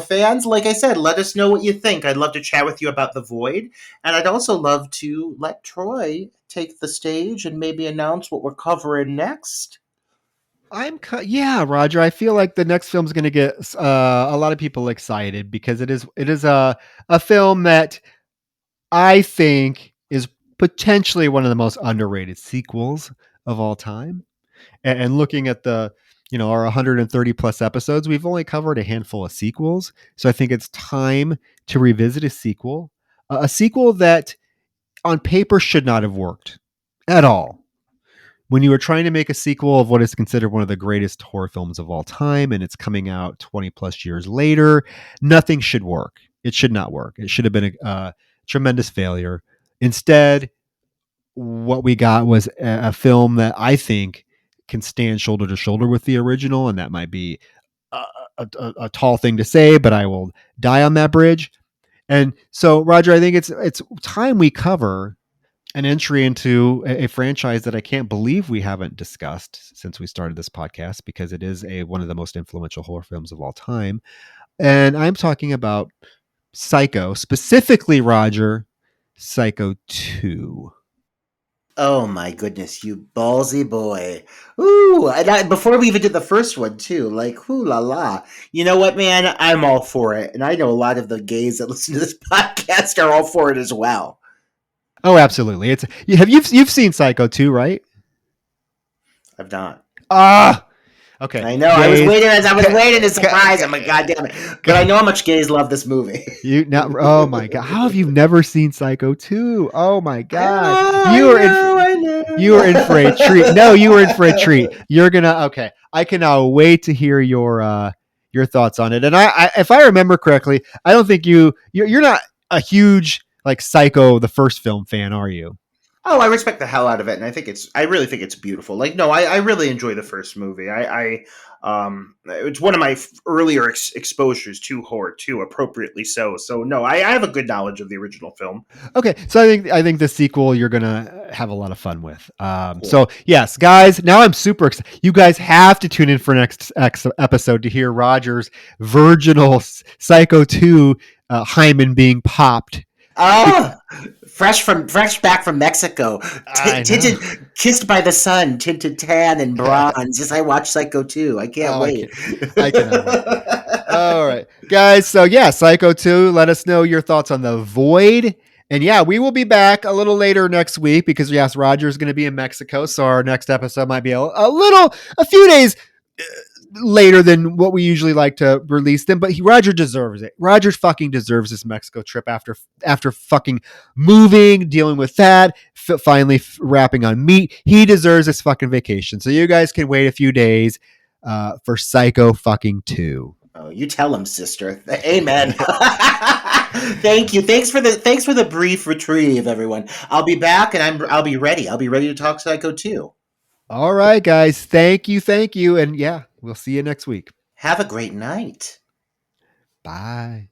fans, like I said, let us know what you think. I'd love to chat with you about The Void. And I'd also love to let Troy take the stage and maybe announce what we're covering next. Yeah, Roger. I feel like the next film is going to get a lot of people excited because it is a film that I think is potentially one of the most underrated sequels of all time. And looking at our 130 plus episodes, we've only covered a handful of sequels. So I think it's time to revisit a sequel that on paper should not have worked at all. When you were trying to make a sequel of what is considered one of the greatest horror films of all time, and it's coming out 20 plus years later, nothing should work. It should not work. It should have been a tremendous failure. Instead, what we got was a film that I think can stand shoulder to shoulder with the original, and that might be a tall thing to say, but I will die on that bridge. And so, Roger, I think it's time we cover an entry into a franchise that I can't believe we haven't discussed since we started this podcast, because it is one of the most influential horror films of all time. And I'm talking about Psycho, specifically, Roger, Psycho 2. Oh my goodness, you ballsy boy. Ooh, before we even did the first one too, like, ooh la la. You know what, man? I'm all for it. And I know a lot of the gays that listen to this podcast are all for it as well. Oh, absolutely. You've seen Psycho 2, right? I've not. Okay. I know. I was waiting to surprise him. God damn it! But I know how much gays love this movie. Oh my god! How have you never seen Psycho 2? Oh my god! I know. You were in for a treat. No, you were in for a treat. You're gonna okay. I cannot wait to hear your thoughts on it. And I if I remember correctly, I don't think you're not a huge like Psycho the first film fan, are you? Oh, I respect the hell out of it, and I really think it's beautiful. Like, no, I really enjoy the first movie. It's one of my earlier exposures to horror too, appropriately so. So, no, I have a good knowledge of the original film. Okay, so I think the sequel you're gonna have a lot of fun with. Cool. So yes, guys, now I'm super excited. You guys have to tune in for next episode to hear Roger's virginal Psycho 2 hymen being popped. Oh, fresh back from Mexico, tinted, kissed by the sun, tinted tan and bronze. Just I watched Psycho 2. I can't wait. I cannot wait. All right, guys. So yeah, Psycho 2. Let us know your thoughts on The Void. And yeah, we will be back a little later next week because yes, Roger's going to be in Mexico, so our next episode might be a few days later than what we usually like to release them, but Roger deserves it. Roger fucking deserves this Mexico trip after fucking moving, dealing with that, finally wrapping on meat. He deserves this fucking vacation. So you guys can wait a few days for Psycho fucking 2. Oh, you tell him, sister. Amen. Thank you. Thanks for the brief retrieve, everyone. I'll be back and I'll be ready. I'll be ready to talk Psycho 2. All right, guys. Thank you. And yeah, we'll see you next week. Have a great night. Bye.